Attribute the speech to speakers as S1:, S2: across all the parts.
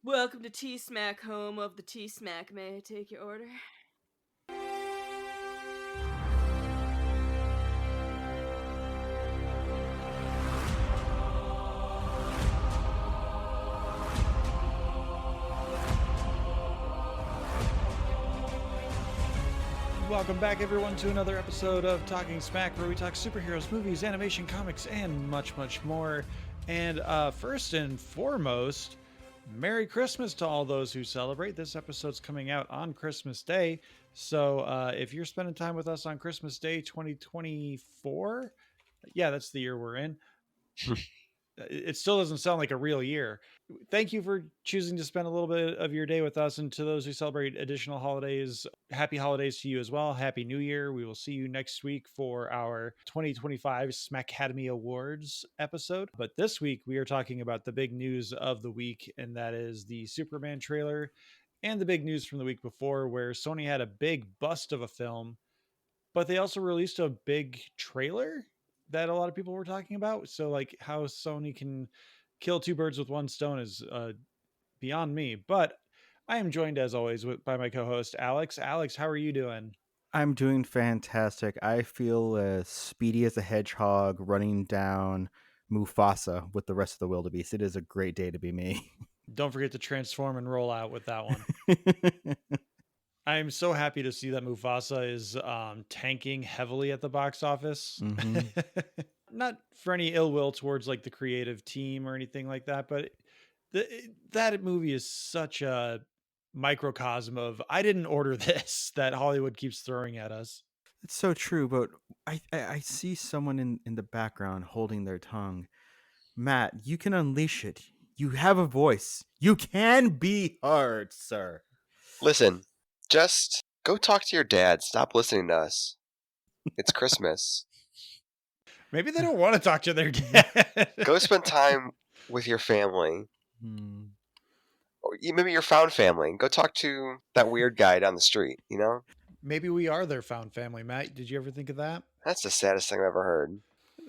S1: Welcome to T-Smack, home of the T-Smack. May I take your order?
S2: Welcome back, everyone, to another episode of Talking Smack, where we talk superheroes, movies, animation, comics, and much, much more. And first and foremost, Merry Christmas to all those who celebrate. This episode's coming out on Christmas Day. So if you're spending time with us on Christmas Day 2024, yeah, that's the year we're in. It still doesn't sound like a real year. Thank you for choosing to spend a little bit of your day with us. And to those who celebrate additional holidays, happy holidays to you as well. Happy New Year. We will see you next week for our 2025 Smackademy Awards episode. But this week, we are talking about the big news of the week, and that is the Superman trailer and the big news from the week before, where Sony had a big bust of a film, but they also released a big trailer that a lot of people were talking about. So, like, how Sony can kill two birds with one stone is beyond me. But I am joined, as always, by my co-host Alex. Alex, how are you doing?
S3: I'm doing fantastic. I feel as speedy as a hedgehog running down Mufasa with the rest of the wildebeest. It is a great day to be me.
S2: Don't forget to transform and roll out with that one. I'm so happy to see that Mufasa is tanking heavily at the box office.
S3: hmm
S2: Not for any ill will towards like the creative team or anything like that, but that movie is such a microcosm of I didn't order this that Hollywood keeps throwing at us.
S3: It's so true, but I see someone in the background holding their tongue. Matt, you can unleash it. You have a voice. You can be heard, sir.
S4: Listen, just go talk to your dad. Stop listening to us. It's Christmas.
S2: Maybe they don't want to talk to their dad.
S4: Go spend time with your family.
S3: Hmm.
S4: Or maybe your found family. Go talk to that weird guy down the street, you know?
S2: Maybe we are their found family, Matt. Did you ever think of that?
S4: That's the saddest thing I've ever heard.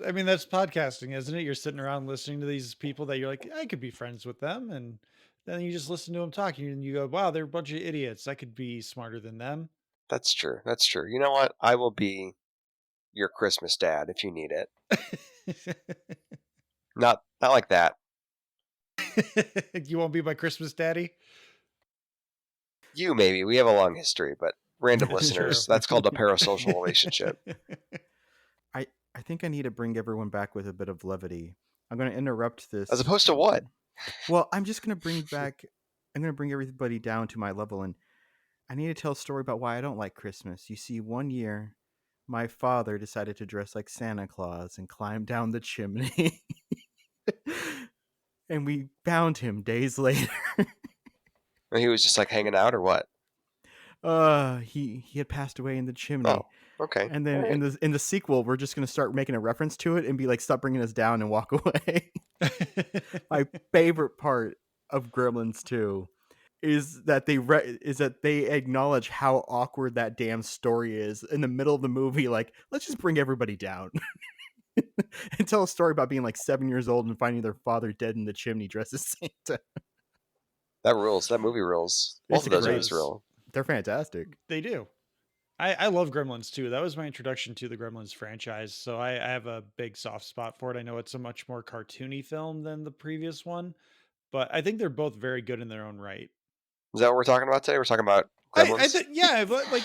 S2: I mean, that's podcasting, isn't it? You're sitting around listening to these people that you're like, I could be friends with them. And then you just listen to them talking and you go, wow, they're a bunch of idiots. I could be smarter than them.
S4: That's true. That's true. You know what? I will be your Christmas dad if you need it. Not like that.
S2: You won't be my Christmas daddy?
S4: You maybe. We have a long history, but random
S2: That's
S4: listeners,
S2: true.
S4: that's called a parasocial relationship.
S3: I think I need to bring everyone back with a bit of levity. I'm going to interrupt this.
S4: As opposed to what?
S3: Well, I'm just going to bring back. I'm going to bring everybody down to my level, and I need to tell a story about why I don't like Christmas. You see, one year, my father decided to dress like Santa Claus and climb down the chimney, and we found him days later.
S4: He was just like hanging out or what?
S3: He had passed away in the chimney.
S4: Oh, okay.
S3: And then in the sequel, we're just gonna start making a reference to it and be like, "Stop bringing us down and walk away." My favorite part of Gremlins 2 is that they acknowledge how awkward that damn story is in the middle of the movie. Like, let's just bring everybody down and tell a story about being like 7 years old and finding their father dead in the chimney dressed as Santa.
S4: That rules. That movie rules. Both
S3: It's
S4: of those
S3: great.
S4: movies rule.
S3: They're fantastic.
S2: They do. I love Gremlins too. That was my introduction to the Gremlins franchise. So I have a big soft spot for it. I know it's a much more cartoony film than the previous one, but I think they're both very good in their own right.
S4: Is that what we're talking about today? We're talking about
S2: I
S4: Gremlins?
S2: think yeah, like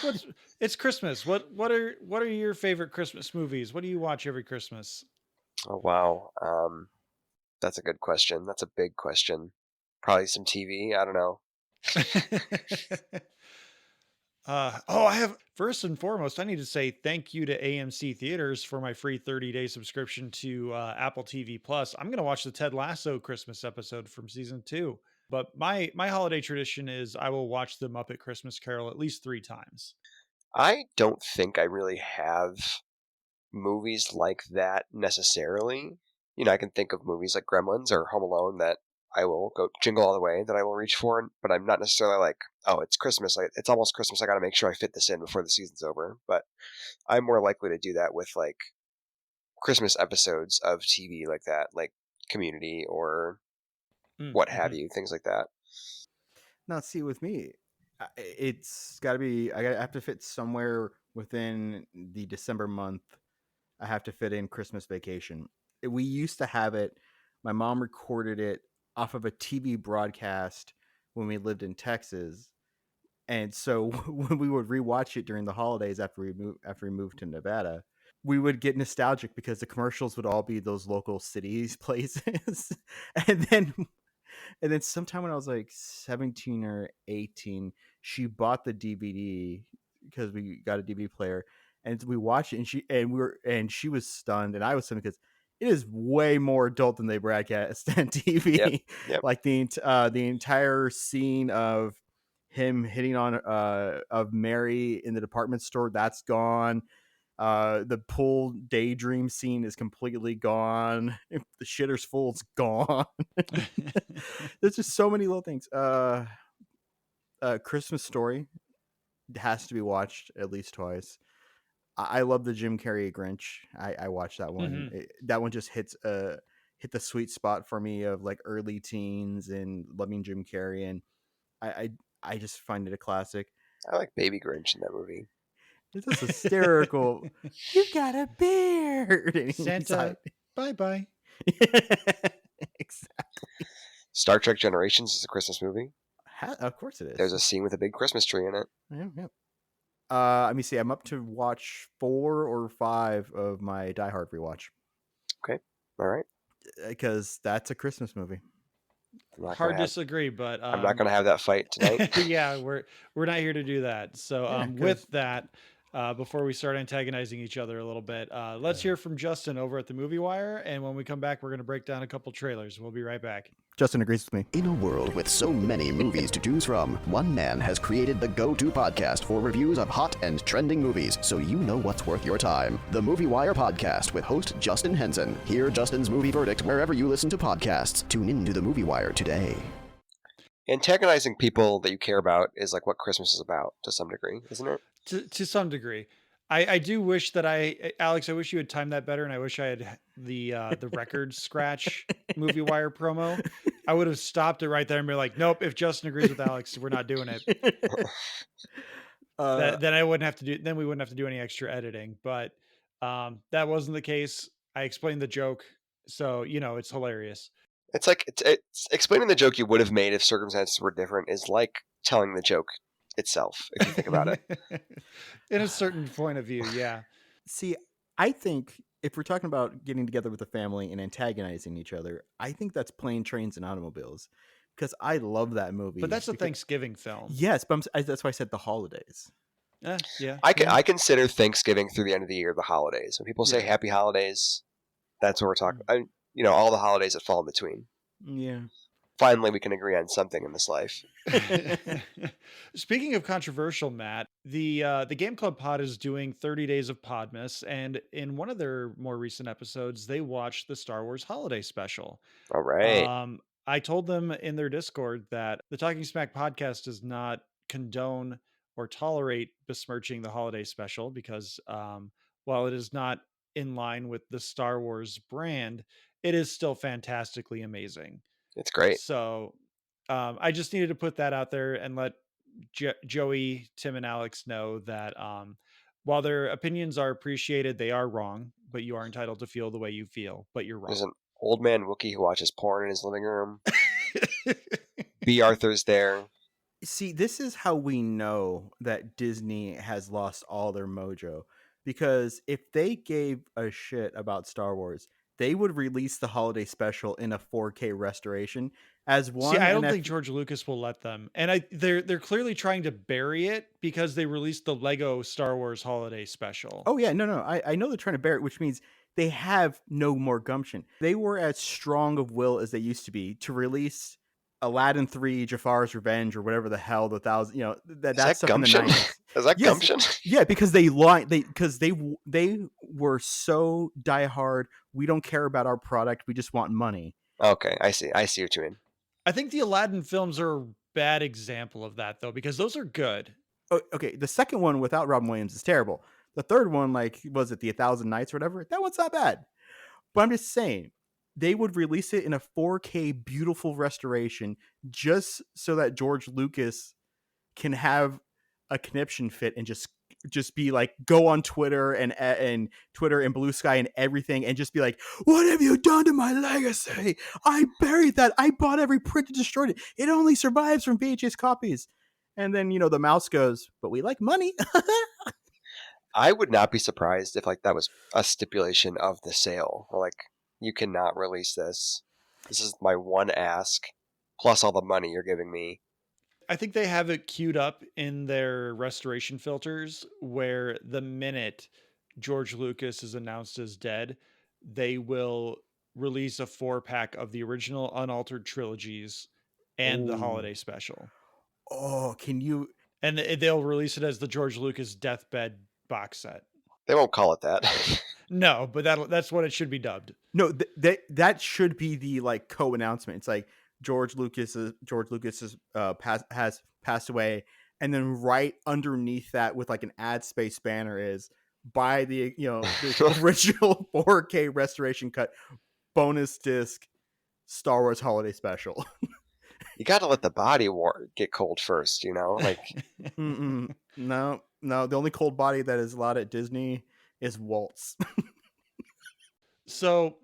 S2: it's Christmas. What are your favorite Christmas movies? What do you watch every Christmas?
S4: Oh, wow. That's a good question. That's a big question. Probably some TV. I don't know.
S2: I have first and foremost, I need to say thank you to AMC Theaters for my free 30-day subscription to Apple TV Plus. I'm gonna watch the Ted Lasso Christmas episode from season 2. But my holiday tradition is I will watch the Muppet Christmas Carol at least 3 times.
S4: I don't think I really have movies like that necessarily. You know, I can think of movies like Gremlins or Home Alone that I will go Jingle All the Way that I will reach for, but I'm not necessarily like, oh, it's Christmas. Like, it's almost Christmas. I got to make sure I fit this in before the season's over. But I'm more likely to do that with like Christmas episodes of TV like that, like Community or what have you, things like that.
S3: Now, see, with me, it's got to be. I have to fit somewhere within the December month. I have to fit in Christmas Vacation. We used to have it. My mom recorded it off of a TV broadcast when we lived in Texas, and so when we would rewatch it during the holidays after we moved to Nevada, we would get nostalgic because the commercials would all be those local cities places, and then and then sometime when I was like 17 or 18, she bought the DVD because we got a DVD player, and we watched it, and she was stunned, and I was stunned because it is way more adult than they broadcast on
S4: Yep.
S3: TV.
S4: Yep.
S3: Like the entire scene of him hitting on of Mary in the department store, that's gone. The pool daydream scene is completely gone. The shitter's full's gone. There's just so many little things. Christmas Story has to be watched at least twice. I love the Jim Carrey Grinch. I watched that one. That one just hit the sweet spot for me of like early teens and loving Jim Carrey, and I just find it a classic.
S4: I like Baby Grinch in that movie.
S3: It's just hysterical. You've got a beard.
S2: Santa, bye-bye.
S3: Exactly.
S4: Star Trek Generations is a Christmas movie.
S3: Of course it is.
S4: There's a scene with a big Christmas tree in it.
S3: Yeah. Let me see. I'm up to watch 4 or 5 of my Die Hard rewatch.
S4: Okay. All right.
S3: Because that's a Christmas movie.
S1: Hard disagree, but
S4: I'm not going to have that fight tonight.
S1: Yeah, we're not here to do that. So with that, before we start antagonizing each other a little bit, let's hear from Justin over at the Movie Wire, and when we come back, we're going to break down a couple trailers. We'll be right back.
S3: Justin agrees with me.
S5: In a world with so many movies to choose from, one man has created the go-to podcast for reviews of hot and trending movies, so you know what's worth your time. The Movie Wire Podcast with host Justin Henson. Hear Justin's movie verdict wherever you listen to podcasts. Tune into the Movie Wire today.
S4: Antagonizing people that you care about is like what Christmas is about to some degree, isn't it?
S1: To some degree. I do wish that Alex, I wish you had timed that better, and I wish I had the record scratch Movie Wire promo. I would have stopped it right there and be like, nope, if Justin agrees with Alex, we're not doing it. Then we wouldn't have to do any extra editing. But that wasn't the case. I explained the joke, so it's hilarious.
S4: It's like it's explaining the joke you would have made if circumstances were different is like telling the joke itself, if you think about it.
S1: In a certain point of view, yeah.
S3: See, I think if we're talking about getting together with a family and antagonizing each other, I think that's Plane, Trains, and Automobiles, because I love that movie.
S1: But that's a Thanksgiving film.
S3: Yes, but that's why I said the holidays.
S1: Yeah.
S4: I consider Thanksgiving through the end of the year the holidays. When people say Happy Holidays, that's what we're talking about. All the holidays that fall in between.
S3: Yeah.
S4: Finally, we can agree on something in this life.
S1: Speaking of controversial, Matt, the Game Club Pod is doing 30 Days of Podmas, and in one of their more recent episodes, they watched the Star Wars Holiday Special.
S4: All right.
S1: I told them in their Discord that the Talking Smack podcast does not condone or tolerate besmirching the Holiday Special because while it is not in line with the Star Wars brand, it is still fantastically amazing.
S4: It's great.
S1: So I just needed to put that out there and let Joey, Tim, and Alex know that while their opinions are appreciated, they are wrong, but you are entitled to feel the way you feel, but you're wrong.
S4: There's an old man Wookiee who watches porn in his living room. B. Arthur's there.
S3: See, this is how we know that Disney has lost all their mojo, because if they gave a shit about Star Wars, they would release the holiday special in a 4K restoration as one.
S1: See, I don't think George Lucas will let them. And they're clearly trying to bury it because they released the Lego Star Wars holiday special.
S3: Oh yeah, no. I know they're trying to bury it, which means they have no more gumption. They were as strong of will as they used to be to release Aladdin 3, Jafar's Revenge, or whatever the hell the thousand, that's stuff
S4: gumption?
S3: in the 90s.
S4: Is that gumption?
S3: Yeah, because they were so diehard. We don't care about our product. We just want money.
S4: Okay, I see what you mean.
S1: I think the Aladdin films are a bad example of that, though, because those are good.
S3: Oh, okay, the second one without Robin Williams is terrible. The third one, like, was it the 1,000 Nights or whatever? That one's not bad. But I'm just saying, they would release it in a 4K beautiful restoration just so that George Lucas can have a conniption fit and just be like, go on Twitter and Twitter and Blue Sky and everything and just be like, what have you done to my legacy? I buried that. I bought every print and destroyed it. It only survives from VHS copies. And then, the mouse goes, but we like money.
S4: I would not be surprised if like that was a stipulation of the sale. Like, you cannot release this. This is my one ask, plus all the money you're giving me.
S1: I think they have it queued up in their restoration filters where the minute George Lucas is announced as dead, they will release a 4-pack of the original unaltered trilogies and the holiday special.
S3: Oh, can you?
S1: And they'll release it as the George Lucas deathbed box set.
S4: They won't call it that.
S1: No, but that's what it should be dubbed.
S3: No, that should be the like co-announcement. It's like George Lucas has passed away, and then right underneath that with like an ad space banner is buy the the original 4K restoration cut bonus disc Star Wars Holiday Special.
S4: You got to let the body get cold first, like.
S3: No, the only cold body that is allowed at Disney is Walt's.
S1: So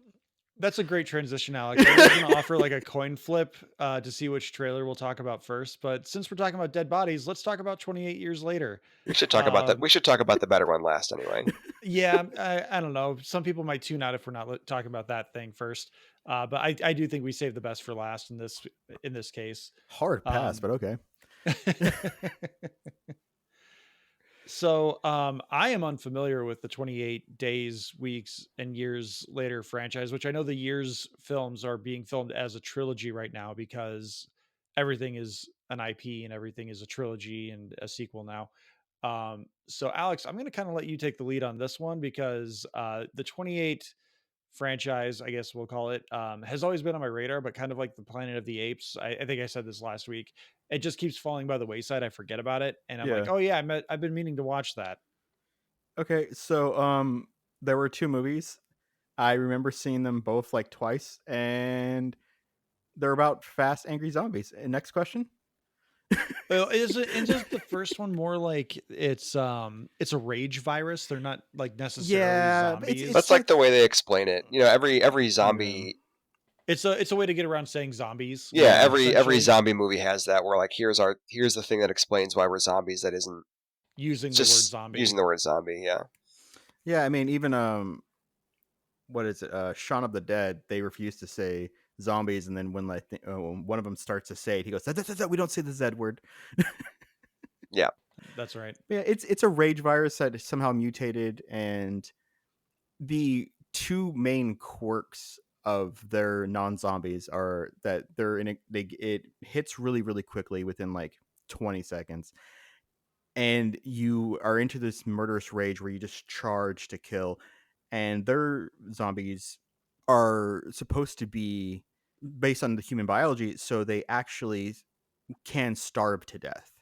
S1: that's a great transition, Alex. I was going to offer like a coin flip to see which trailer we'll talk about first. But since we're talking about dead bodies, let's talk about 28 years later.
S4: We should talk about that. We should talk about the better one last anyway.
S1: Yeah, I don't know. Some people might tune out if we're not talking about that thing first. But I do think we saved the best for last in this case.
S3: Hard pass, but okay.
S1: So I am unfamiliar with the 28 Days, Weeks, and Years Later franchise, which I know the Years films are being filmed as a trilogy right now because everything is an IP and everything is a trilogy and a sequel now. So Alex, I'm going to kind of let you take the lead on this one because the 28 franchise, I guess we'll call it, has always been on my radar, but kind of like the Planet of the Apes. I think I said this last week. It just keeps falling by the wayside. I forget about it. And I'm like, oh yeah, I've been meaning to watch that.
S3: Okay. So, there were 2 movies. I remember seeing them both like twice, and they're about fast, angry zombies. Next question.
S1: Well, is the first one more like it's a rage virus? They're not like necessarily zombies.
S3: It's
S4: That's like the way they explain it. Every zombie.
S1: It's a way to get around saying zombies.
S4: Yeah, every zombie movie has that where like here's the thing that explains why we're zombies that isn't
S1: using the word zombie.
S4: Using the word zombie, yeah.
S3: Yeah, I mean even what is it? Shaun of the Dead, they refuse to say zombies, and then when like one of them starts to say it, he goes, we don't say the Z word.
S4: Yeah.
S1: That's right.
S3: Yeah, it's a rage virus that somehow mutated, and the 2 main quirks of their non-zombies are that it hits really, really quickly within like 20 seconds. And you are into this murderous rage where you just charge to kill. And their zombies are supposed to be based on the human biology, so they actually can starve to death.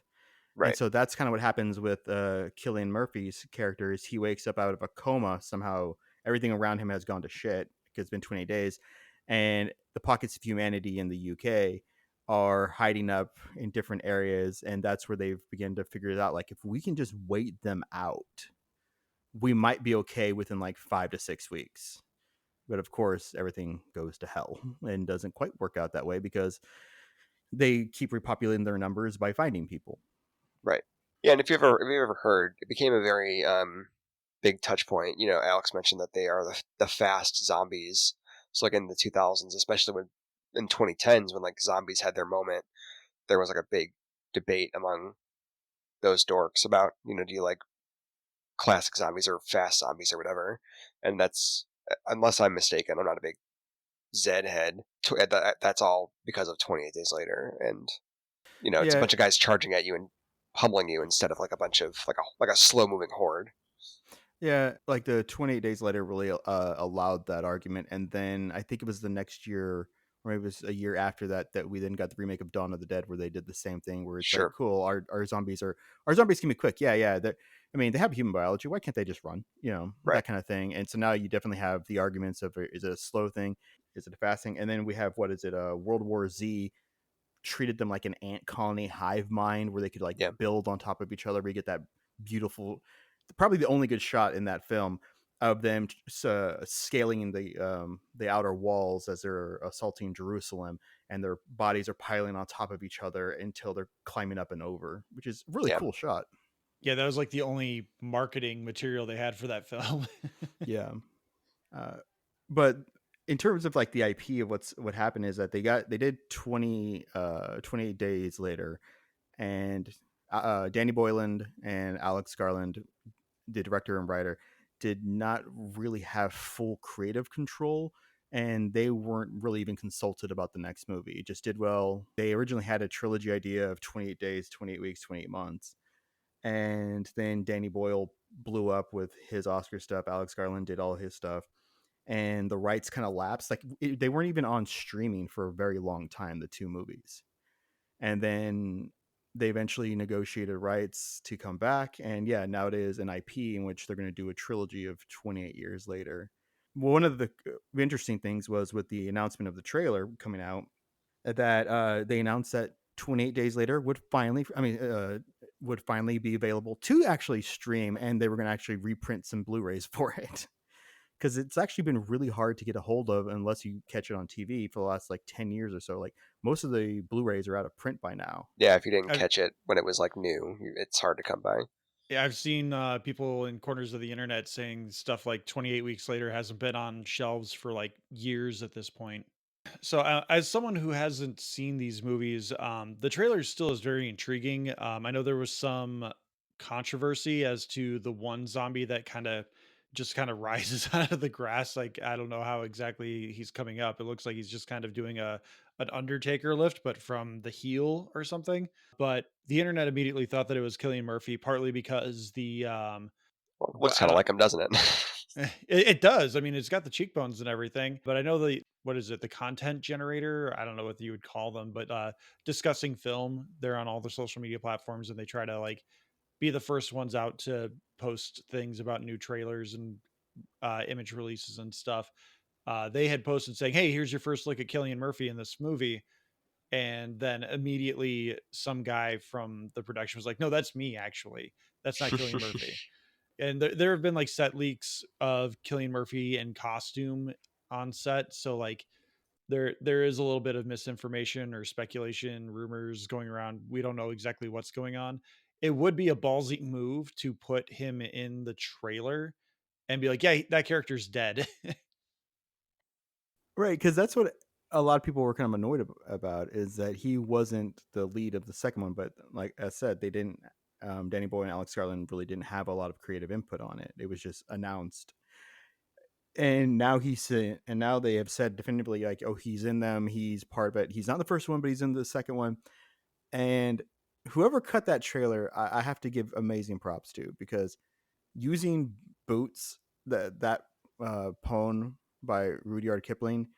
S4: Right.
S3: And so that's kind of what happens with Cillian Murphy's character is he wakes up out of a coma somehow. Everything around him has gone to shit because it's been 20 days. And the pockets of humanity in the UK are hiding up in different areas. And that's where they've begun to figure it out. Like, if we can just wait them out, we might be okay within like 5 to 6 weeks. But of course, everything goes to hell and doesn't quite work out that way because they keep repopulating their numbers by finding people.
S4: Right. Yeah, and if you've ever heard, it became a very big touch point. Alex mentioned that they are the fast zombies. So like in the 2000s, especially when in 2010s when like zombies had their moment, there was like a big debate among those dorks about, do you like classic zombies or fast zombies or whatever? And that's, unless I'm mistaken, I'm not a big Zed head. That's all because of 28 Days Later, and it's a bunch of guys charging at you and pummeling you instead of like a bunch of like a slow moving horde.
S3: Yeah, like the 28 Days Later really allowed that argument, and then I think it was the next year, or maybe it was a year after that we then got the remake of Dawn of the Dead, where they did the same thing, where it's like, cool, our zombies can be quick, yeah. They have human biology. Why can't they just run? Right. That kind of thing. And so now you definitely have the arguments of is it a slow thing? is it a fasting? And then we have what is it? World War Z treated them like an ant colony hive mind where they could like
S4: Yeah.
S3: build on top of each other. We get that beautiful, probably the only good shot in that film of them scaling the outer walls as they're assaulting Jerusalem, and their bodies are piling on top of each other until they're climbing up and over, which is a really
S4: Yeah.
S3: cool shot.
S2: Yeah, that was like the only marketing material they had for that film.
S3: Yeah. But in terms of like the IP of what happened is that they did 28 days later, and Danny Boylan and Alex Garland, the director and writer, did not really have full creative control, and they weren't really even consulted about the next movie. It just did well. They originally had a trilogy idea of 28 days, 28 weeks, 28 months. And then Danny Boyle blew up with his Oscar stuff. Alex Garland did all his stuff, and the rights kind of lapsed. Like they weren't even on streaming for a very long time, the two movies. And then they eventually negotiated rights to come back, and yeah, now it is an IP in which they're going to do a trilogy of 28 years later. One of the interesting things was with the announcement of the trailer coming out that they announced that 28 days later would finally be available to actually stream, and they were going to actually reprint some Blu-rays for it, because it's actually been really hard to get a hold of unless you catch it on TV for the last like 10 years or so. Like most of the Blu-rays are out of print by now.
S4: Yeah, if you didn't
S2: I've-
S4: catch it when it was like new, it's hard to come by.
S2: Yeah, I've seen people in corners of the internet saying stuff like 28 weeks later hasn't been on shelves for like years at this point. So, as someone who hasn't seen these movies, the trailer still is very intriguing. I know there was some controversy as to the one zombie that kind of rises out of the grass. Like, I don't know how exactly he's coming up. It looks like he's just kind of doing an Undertaker lift, but from the heel or something. But the internet immediately thought that it was Cillian Murphy, partly because
S4: Well, it looks kind of like him, doesn't it?
S2: it does. I mean, it's got the cheekbones and everything, but I know what is it, the content generator? I don't know what you would call them, but discussing film, they're on all the social media platforms, and they try to like be the first ones out to post things about new trailers and image releases and stuff. They had posted saying, "Hey, here's your first look at Cillian Murphy in this movie." And then immediately some guy from the production was like, "No, that's me, actually. That's not Cillian Murphy." And there have been like set leaks of Cillian Murphy in costume on set, so like there is a little bit of misinformation or speculation, rumors going around. We don't know exactly what's going on. It would be a ballsy move to put him in the trailer and be like, "Yeah, that character's dead."
S3: Right, because that's what a lot of people were kind of annoyed about, is that he wasn't the lead of the second one. But like I said, they didn't. Danny Boy and Alex Garland really didn't have a lot of creative input on it. It was just announced, and now they have said definitively like, oh, he's in them. He's part of it. He's not the first one, but he's in the second one. And whoever cut that trailer, I have to give amazing props to, because using Boots, that poem by Rudyard Kipling,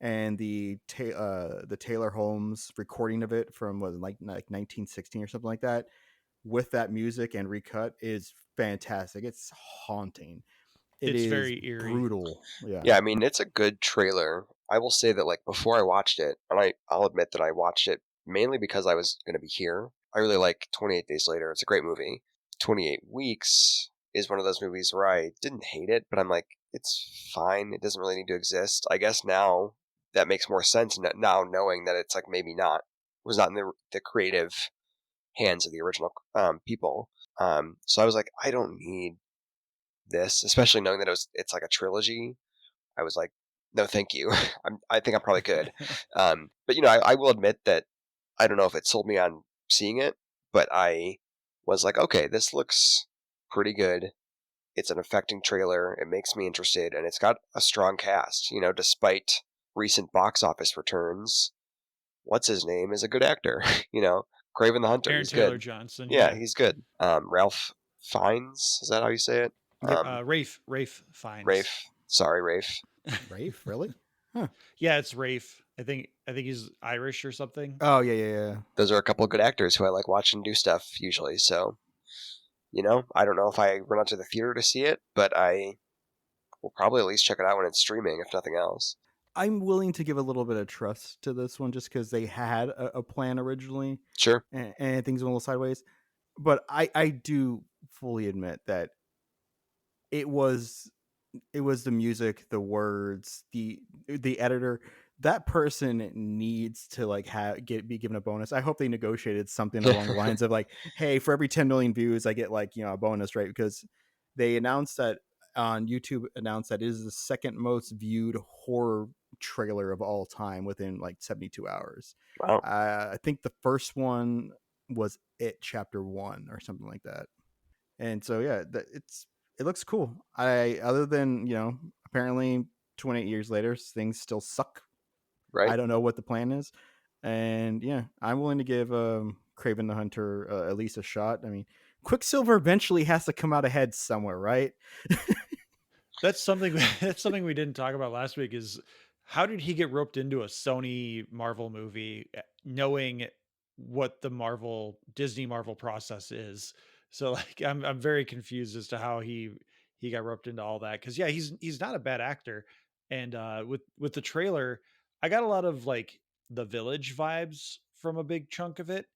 S3: and the Taylor Holmes recording of it from like 1916 or something like that, with that music and recut, is fantastic. It's haunting.
S2: It's
S3: Is
S2: very eerie.
S3: brutal.
S4: Yeah, I mean, it's a good trailer. I will say that, like, before I watched it, and I'll admit that I watched it mainly because I was going to be here. I really like 28 Days Later. It's a great movie. 28 Weeks is one of those movies where I didn't hate it, but I'm like, it's fine. It doesn't really need to exist. I guess now that makes more sense now, knowing that it's like maybe not, was not in the creative hands of the original people. So I was like, I don't need this, especially knowing that it's like a trilogy. I was like, no, thank you. I think I'm probably good. But I will admit that I don't know if it sold me on seeing it, but I was like, okay, this looks pretty good. It's an affecting trailer. It makes me interested, and it's got a strong cast. Despite recent box office returns, what's his name is a good actor. Craven the Hunter.
S2: Aaron
S4: He's
S2: Taylor
S4: good.
S2: Johnson.
S4: Yeah, he's good. Ralph Fiennes, is that how you say it?
S3: Yep.
S2: Rafe Fiennes.
S4: Rafe. Sorry, Rafe.
S3: Rafe, really? Huh.
S2: Yeah, it's Rafe. I think he's Irish or something.
S3: Oh yeah.
S4: Those are a couple of good actors who I like watching do stuff usually. So, I don't know if I run out to the theater to see it, but I will probably at least check it out when it's streaming, if nothing else.
S3: I'm willing to give a little bit of trust to this one just because they had a plan originally,
S4: Sure.
S3: and things went a little sideways. But I do fully admit that it was the music, the words, the editor. That person needs to like be given a bonus. I hope they negotiated something along the lines of like, hey, for every 10 million views, I get like, a bonus, right? Because they announced that on YouTube, announced that it is the second most viewed horror trailer of all time within like 72 hours.
S4: Wow.
S3: I think the first one was It Chapter 1 or something like that. And so yeah, it looks cool. I Other than apparently 28 years later things still suck.
S4: Right.
S3: I don't know what the plan is, and yeah, I'm willing to give Craven the Hunter at least a shot. I mean, Quicksilver eventually has to come out ahead somewhere, right?
S1: That's something that's something we didn't talk about last week is how did he get roped into a Sony Marvel movie knowing what the Disney Marvel process is. So like I'm very confused as to how he got roped into all that cuz yeah, he's not a bad actor. And with the trailer, I got a lot of like The Village vibes from a big chunk of it,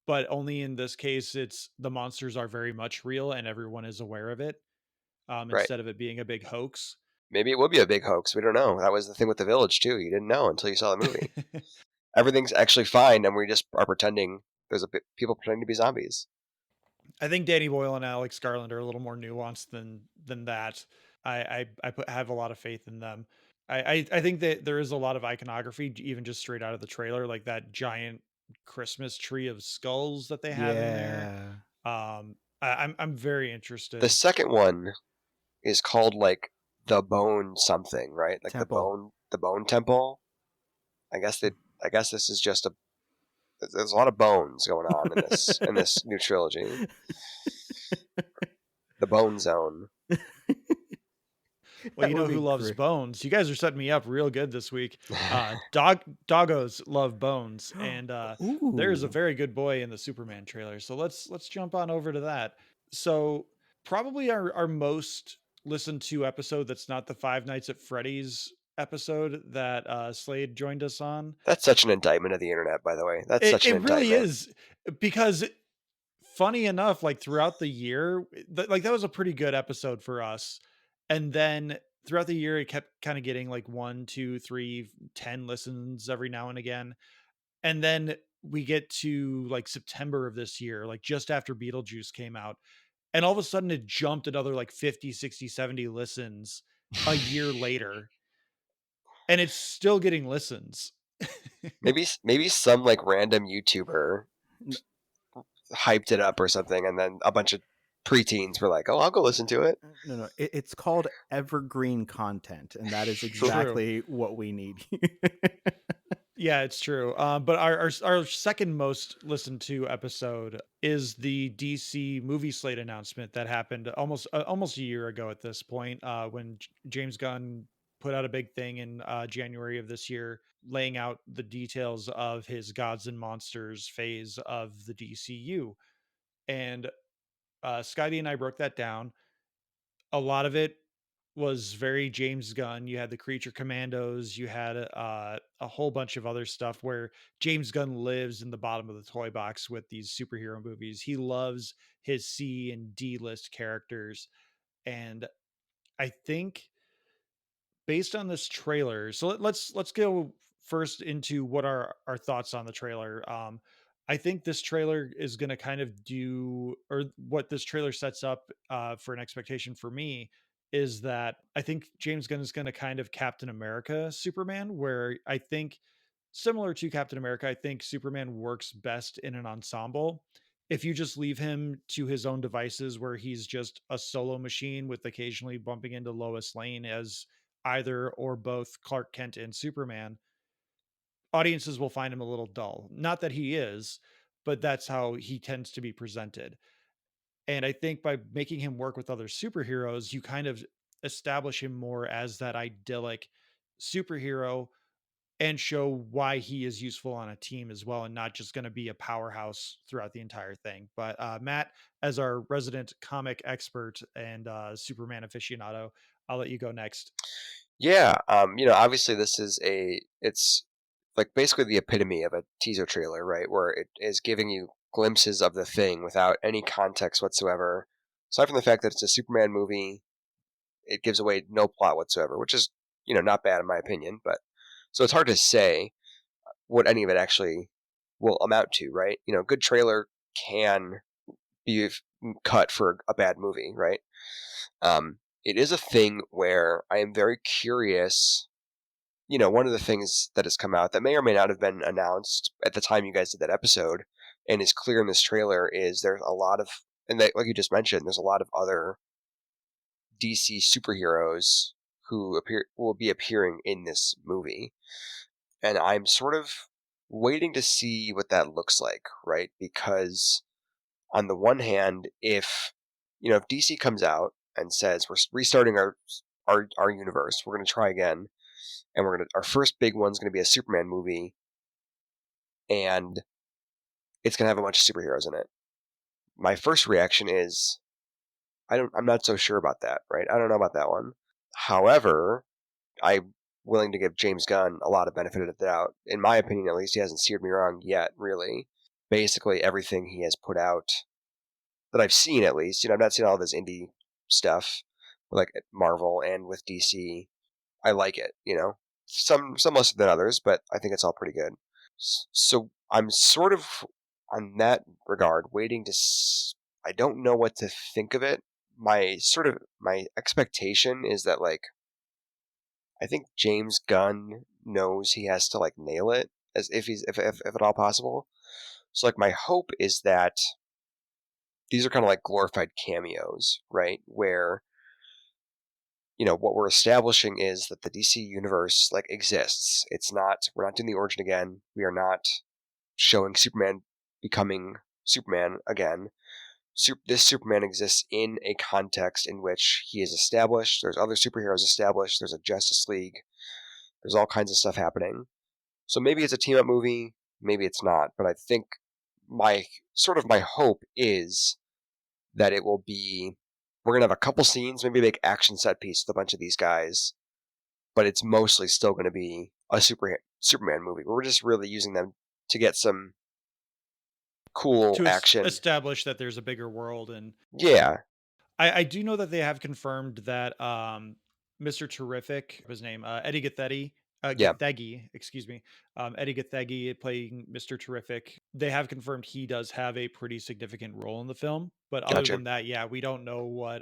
S1: but only in this case it's the monsters are very much real and everyone is aware of it,
S4: Right.
S1: instead of it being a big hoax.
S4: Maybe it would be a big hoax. We don't know. That was the thing with the village too. You didn't know until you saw the movie. Everything's actually fine, and we just are pretending. People pretending to be zombies.
S1: I think Danny Boyle and Alex Garland are a little more nuanced than that. Have a lot of faith in them. I think that there is a lot of iconography, even just straight out of the trailer, like that giant Christmas tree of skulls that they have in there.
S3: Yeah,
S1: I'm very
S4: The
S1: interested.
S4: second one is called like the Bone something, right? Like
S3: Temple.
S4: the Bone Temple. I guess that. I guess this is just a. There's a lot of bones going on in this new trilogy. The Bone Zone.
S1: Well,
S3: That
S1: you
S3: would
S1: know
S3: be
S1: who loves
S3: great.
S1: bones? You guys are setting me up real good this week. Doggos love bones, and there's a
S3: Ooh,
S1: very good boy in the Superman trailer. So let's jump on over to that. So probably our most listened to episode that's not the Five Nights at Freddy's episode that Slade joined us on.
S4: That's such an indictment of the internet, by the way. That's
S1: It
S4: such an
S1: it really
S4: indictment.
S1: is because funny enough, like throughout the year, like that was a pretty good episode for us. And then throughout the year, it kept kind of getting like 1, 2, 3, 10 listens every now and again. And then we get to like September of this year, like just after Beetlejuice came out. And all of a sudden it jumped another like 50, 60, 70 listens a year later. And it's still getting listens.
S4: Maybe some like random YouTuber hyped it up or something, and then a bunch of preteens were like, "Oh, I'll go listen to it."
S3: no, it's called evergreen content, and that is
S1: True.
S3: exactly what we need.
S1: Yeah, it's true. But our second most listened to episode is the DC movie slate announcement that happened almost a year ago at this point. When James Gunn put out a big thing in January of this year, laying out the details of his Gods and Monsters phase of the DCU, and Scotty and I broke that down. A lot of it was very James Gunn. You had the Creature Commandos, you had a whole bunch of other stuff where James Gunn lives in the bottom of the toy box with these superhero movies. He loves his C and D list characters. And I think based on this trailer, so let's go first into what are our thoughts on the trailer. I think this trailer is going to kind of do, or what this trailer sets up for an expectation for me is that I think James Gunn is going to kind of Captain America Superman, where I think similar to Captain America, I think Superman works best in an ensemble. If you just leave him to his own devices, where he's just a solo machine with occasionally bumping into Lois Lane as either or both Clark Kent and Superman, audiences will find him a little dull. Not that he is, but that's how he tends to be presented. And I think by making him work with other superheroes, you kind of establish him more as that idyllic superhero and show why he is useful on a team as well and not just going to be a powerhouse throughout the entire thing. But Matt, as our resident comic expert and Superman aficionado, I'll let you go next.
S4: Yeah, obviously it's like basically the epitome of a teaser trailer, right? Where it is giving you glimpses of the thing without any context whatsoever. Aside from the fact that it's a Superman movie, it gives away no plot whatsoever, which is, not bad in my opinion, but so it's hard to say what any of it actually will amount to, right? A good trailer can be cut for a bad movie, right? It is a thing where I am very curious. One of the things that has come out that may or may not have been announced at the time you guys did that episode and is clear in this trailer is there's a lot of, and like you just mentioned, there's a lot of other DC superheroes who will be appearing in this movie. And I'm sort of waiting to see what that looks like, right? Because on the one hand, if DC comes out and says we're restarting our universe, we're going to try again, and our first big one's going to be a Superman movie, and it's going to have a bunch of superheroes in it. My first reaction is I'm not so sure about that, right? I don't know about that one. However, I'm willing to give James Gunn a lot of benefit of the doubt. In my opinion, at least, he hasn't steered me wrong yet, really. Basically, everything he has put out that I've seen, at least, I've not seen all of his indie stuff, like Marvel and with DC. I like it, Some less than others, but I think it's all pretty good. So I'm sort of, on that regard, waiting to. I don't know what to think of it. My expectation is that, like, I think James Gunn knows he has to, like, nail it, as if at all possible. So, like, my hope is that these are kind of like glorified cameos, right? Where what we're establishing is that the DC universe, like, exists. We're not doing the origin again. We are not showing Superman becoming Superman again. This Superman exists in a context in which he is established. There's other superheroes established. There's a Justice League. There's all kinds of stuff happening. So maybe it's a team up movie, maybe it's not. But I think my hope is that it will be. We're gonna have a couple scenes, maybe a big action set piece with a bunch of these guys, but it's mostly still going to be a Superman movie. We're just really using them to get some cool
S2: To
S4: action.
S2: establish that there's a bigger world. And
S4: Yeah,
S2: I do know that they have confirmed that Mr. Terrific, his name, Eddie
S4: yeah,
S2: Gathegi, excuse me, Eddie Gathegi playing Mr. Terrific. They have confirmed he does have a pretty significant role in the film. But other
S4: gotcha.
S2: than that, yeah, we don't know what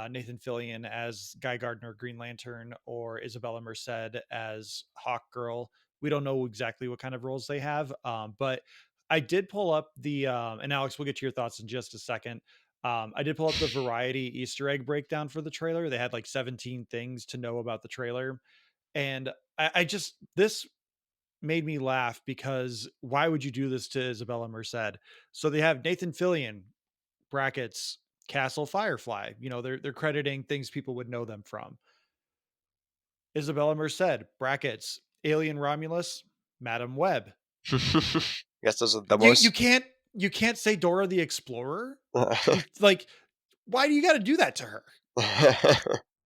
S2: Nathan Fillion as Guy Gardner Green Lantern or Isabella Merced as Hawk Girl. We don't know exactly what kind of roles they have. But I did pull up and Alex, we'll get to your thoughts in just a second. I did pull up the Variety Easter egg breakdown for the trailer. They had like 17 things to know about the trailer. And this made me laugh because why would you do this to Isabella Merced? So they have Nathan Fillion, brackets, Castle Firefly. They're crediting things people would know them from. Isabella Merced, brackets, Alien Romulus, Madam Web.
S4: Guess those are the
S2: You
S4: most.
S2: you can't say Dora the Explorer. You like, why do you got to do that to her?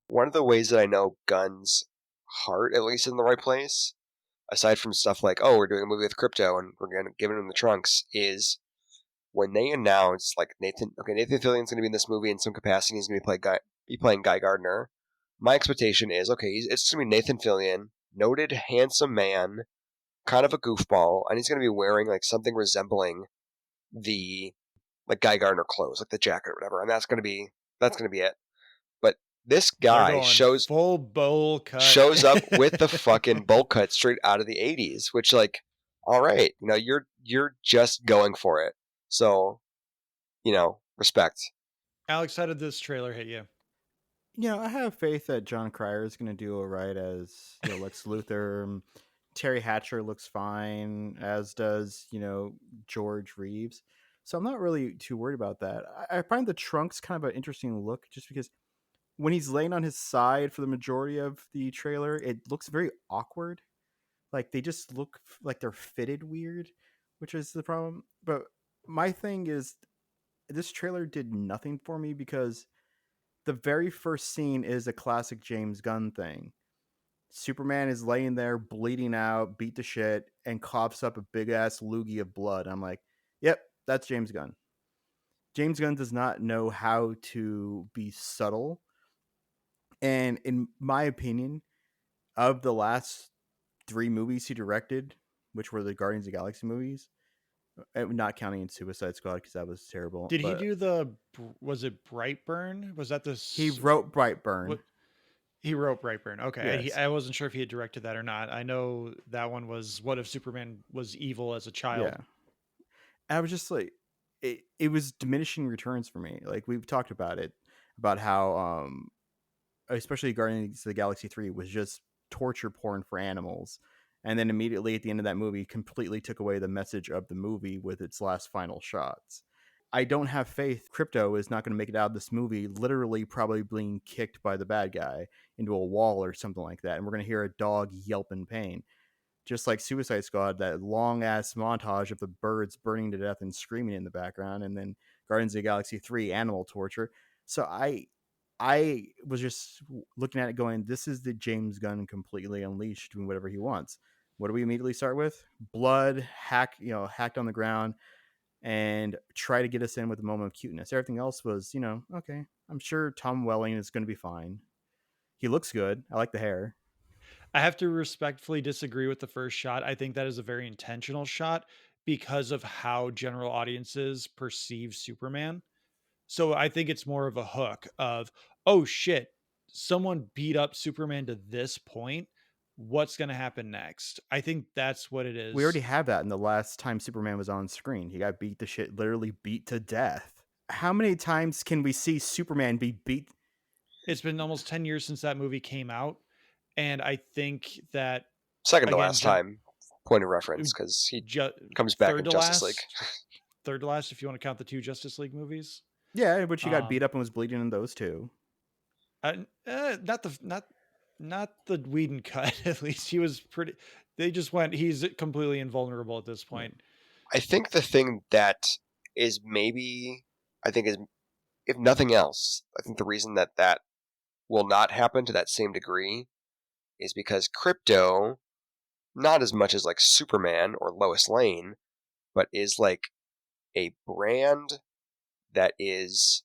S4: One of the ways that I know Gunn's heart, at least, in the right place, aside from stuff like, oh, we're doing a movie with crypto and we're gonna give him the trunks, is when they announce, like, Nathan Fillion's gonna be in this movie in some capacity. He's gonna be playing Guy Gardner. My expectation is, okay, it's just gonna be Nathan Fillion, noted handsome man, kind of a goofball, and he's gonna be wearing, like, something resembling the, like, Guy Gardner clothes, like the jacket or whatever, and that's gonna be it. But this
S2: They're
S4: guy
S2: going full bowl cut.
S4: shows up with the fucking bowl cut straight out of the 80s, which, like, all right, you're just going for it. So, respect.
S2: Alex, how did this trailer hit you?
S3: I have faith that John Cryer is going to do all right as Lex Luthor. Terry Hatcher looks fine, as does George Reeves. So I'm not really too worried about that. I find the Trunks kind of an interesting look, just because when he's laying on his side for the majority of the trailer, it looks very awkward. Like they just look like they're fitted weird, which is the problem. But my thing is, this trailer did nothing for me because the very first scene is a classic James Gunn thing. Superman is laying there bleeding out, beat to shit, and coughs up a big ass loogie of blood. I'm like, yep, that's James Gunn. James Gunn does not know how to be subtle. And in my opinion, of the last 3 movies he directed, which were the Guardians of the Galaxy movies, not counting Suicide Squad because that was terrible,
S1: Did he
S3: but
S1: do the? Was it Brightburn? Was that the?
S3: he wrote Brightburn.
S1: What he wrote Brightburn? Okay,
S3: Yes.
S1: I wasn't sure if he had directed that or not. I know that one was What If Superman Was Evil as a Child.
S3: Yeah. I was just like, it was diminishing returns for me. Like we've talked about it, about how especially Guardians of the Galaxy 3 was just torture porn for animals. And then immediately at the end of that movie completely took away the message of the movie with its last final shots. I don't have faith Crypto is not going to make it out of this movie, literally probably being kicked by the bad guy into a wall or something like that. And we're going to hear a dog yelp in pain. Just like Suicide Squad, that long ass montage of the birds burning to death and screaming in the background, and then Guardians of the Galaxy 3 animal torture. So I was just looking at it going, this is the James Gunn completely unleashed doing whatever he wants. What do we immediately start with? Blood, hacked on the ground, and try to get us in with a moment of cuteness. Everything else was, okay. I'm sure Tom Welling is going to be fine. He looks good. I like the hair.
S1: I have to respectfully disagree with the first shot. I think that is a very intentional shot because of how general audiences perceive Superman. So I think it's more of a hook of, oh shit, someone beat up Superman to this point. What's going to happen next? I think that's what it
S3: We
S1: is.
S3: already have that in the last time Superman was on screen. He got beat to shit, literally beat to death. How many times can we see Superman be beat?
S1: It's been almost 10 years since that movie came out. And I think that,
S4: Second to
S1: again,
S4: last time, point of reference, because he comes back in Justice League.
S1: Third to last, if you want to count the 2 Justice League movies.
S3: Yeah, but he got beat up and was bleeding in those too.
S1: Not the Whedon cut. At least he was pretty. They just went. He's completely invulnerable at this point.
S4: I think the thing that is if nothing else, I think the reason that will not happen to that same degree is because Crypto, not as much as like Superman or Lois Lane, but is like a brand that is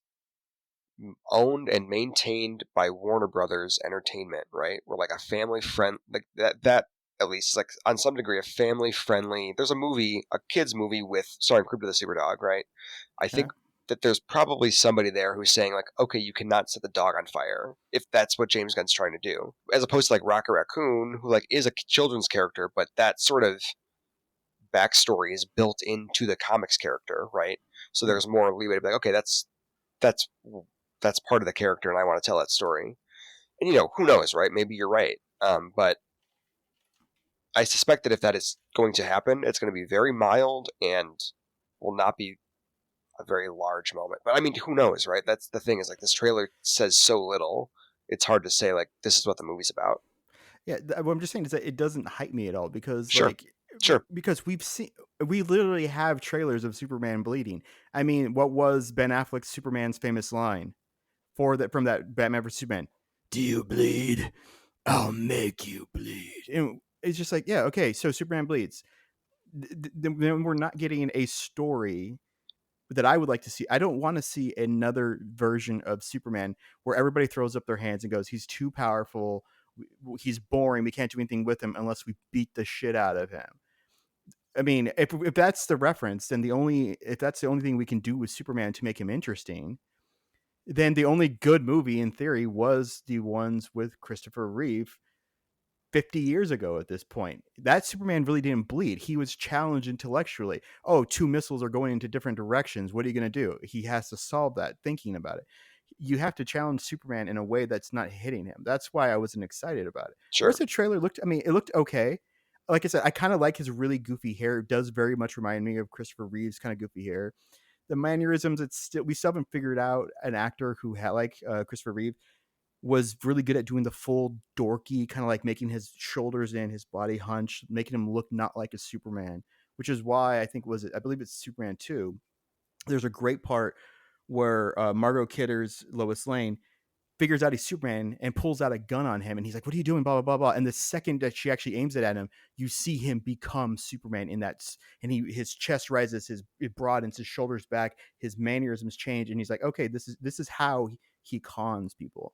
S4: owned and maintained by Warner Brothers Entertainment, right? We're like a family friend, like that at least is like on some degree a family friendly. There's a kids movie starring Crypto the Superdog, right? I think that there's probably somebody there who's saying like, okay, you cannot set the dog on fire if that's what James Gunn's trying to do, as opposed to like Rocket Raccoon, who like is a children's character, but that sort of backstory is built into the comics character, right? So there's more leeway to be like, okay, that's part of the character, and I want to tell that story. And who knows, right? Maybe you're right, but I suspect that if that is going to happen, it's going to be very mild and will not be a very large moment. But I mean, who knows, right? That's the thing, is like this trailer says so little. It's hard to say like this is what the movie's about.
S3: Yeah, what I'm just saying is that it doesn't hype me at all because
S4: Sure.
S3: because we literally have trailers of Superman bleeding. I mean, what was Ben Affleck's Superman's famous line from that Batman vs Superman? Do you bleed? I'll make you bleed. And it's just like, yeah, okay, so Superman bleeds. Then we're not getting a story that I would like to see. I don't want to see another version of Superman where everybody throws up their hands and goes, he's too powerful, he's boring, we can't do anything with him unless we beat the shit out of him. I mean, if that's the reference, then if that's the only thing we can do with Superman to make him interesting, then the only good movie in theory was the ones with Christopher Reeve 50 years ago at this point. That Superman really didn't bleed. He was challenged intellectually. Oh, 2 missiles are going into different directions. What are you going to do? He has to solve that, thinking about it. You have to challenge Superman in a way that's not hitting him. That's why I wasn't excited about it.
S4: Sure.
S3: The rest of the trailer it looked okay. Like I said, I kind of like his really goofy hair. It does very much remind me of Christopher Reeve's kind of goofy hair. The mannerisms, we still haven't figured out an actor who had Christopher Reeve was really good at doing the full dorky, kind of like making his shoulders in, his body hunch, making him look not like a Superman, which is why I believe it's Superman 2. There's a great part where Margot Kidder's Lois Lane figures out he's Superman and pulls out a gun on him, and he's like, "What are you doing?" Blah blah blah blah. And the second that she actually aims it at him, you see him become Superman in that, and his chest rises, it broadens, his shoulders back, his mannerisms change, and he's like, "Okay, this is how he cons people."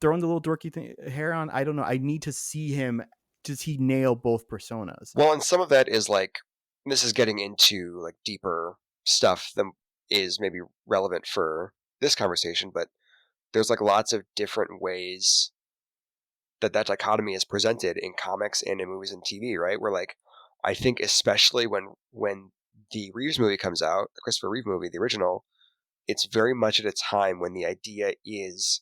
S3: Throwing the little dorky hair on, I don't know. I need to see him. Does he nail both personas?
S4: Well, and some of that is like, this is getting into like deeper stuff than is maybe relevant for this conversation, but there's like lots of different ways that dichotomy is presented in comics and in movies and TV, right? Where like, I think especially when the Reeves movie comes out, the Christopher Reeve movie, the original, it's very much at a time when the idea is,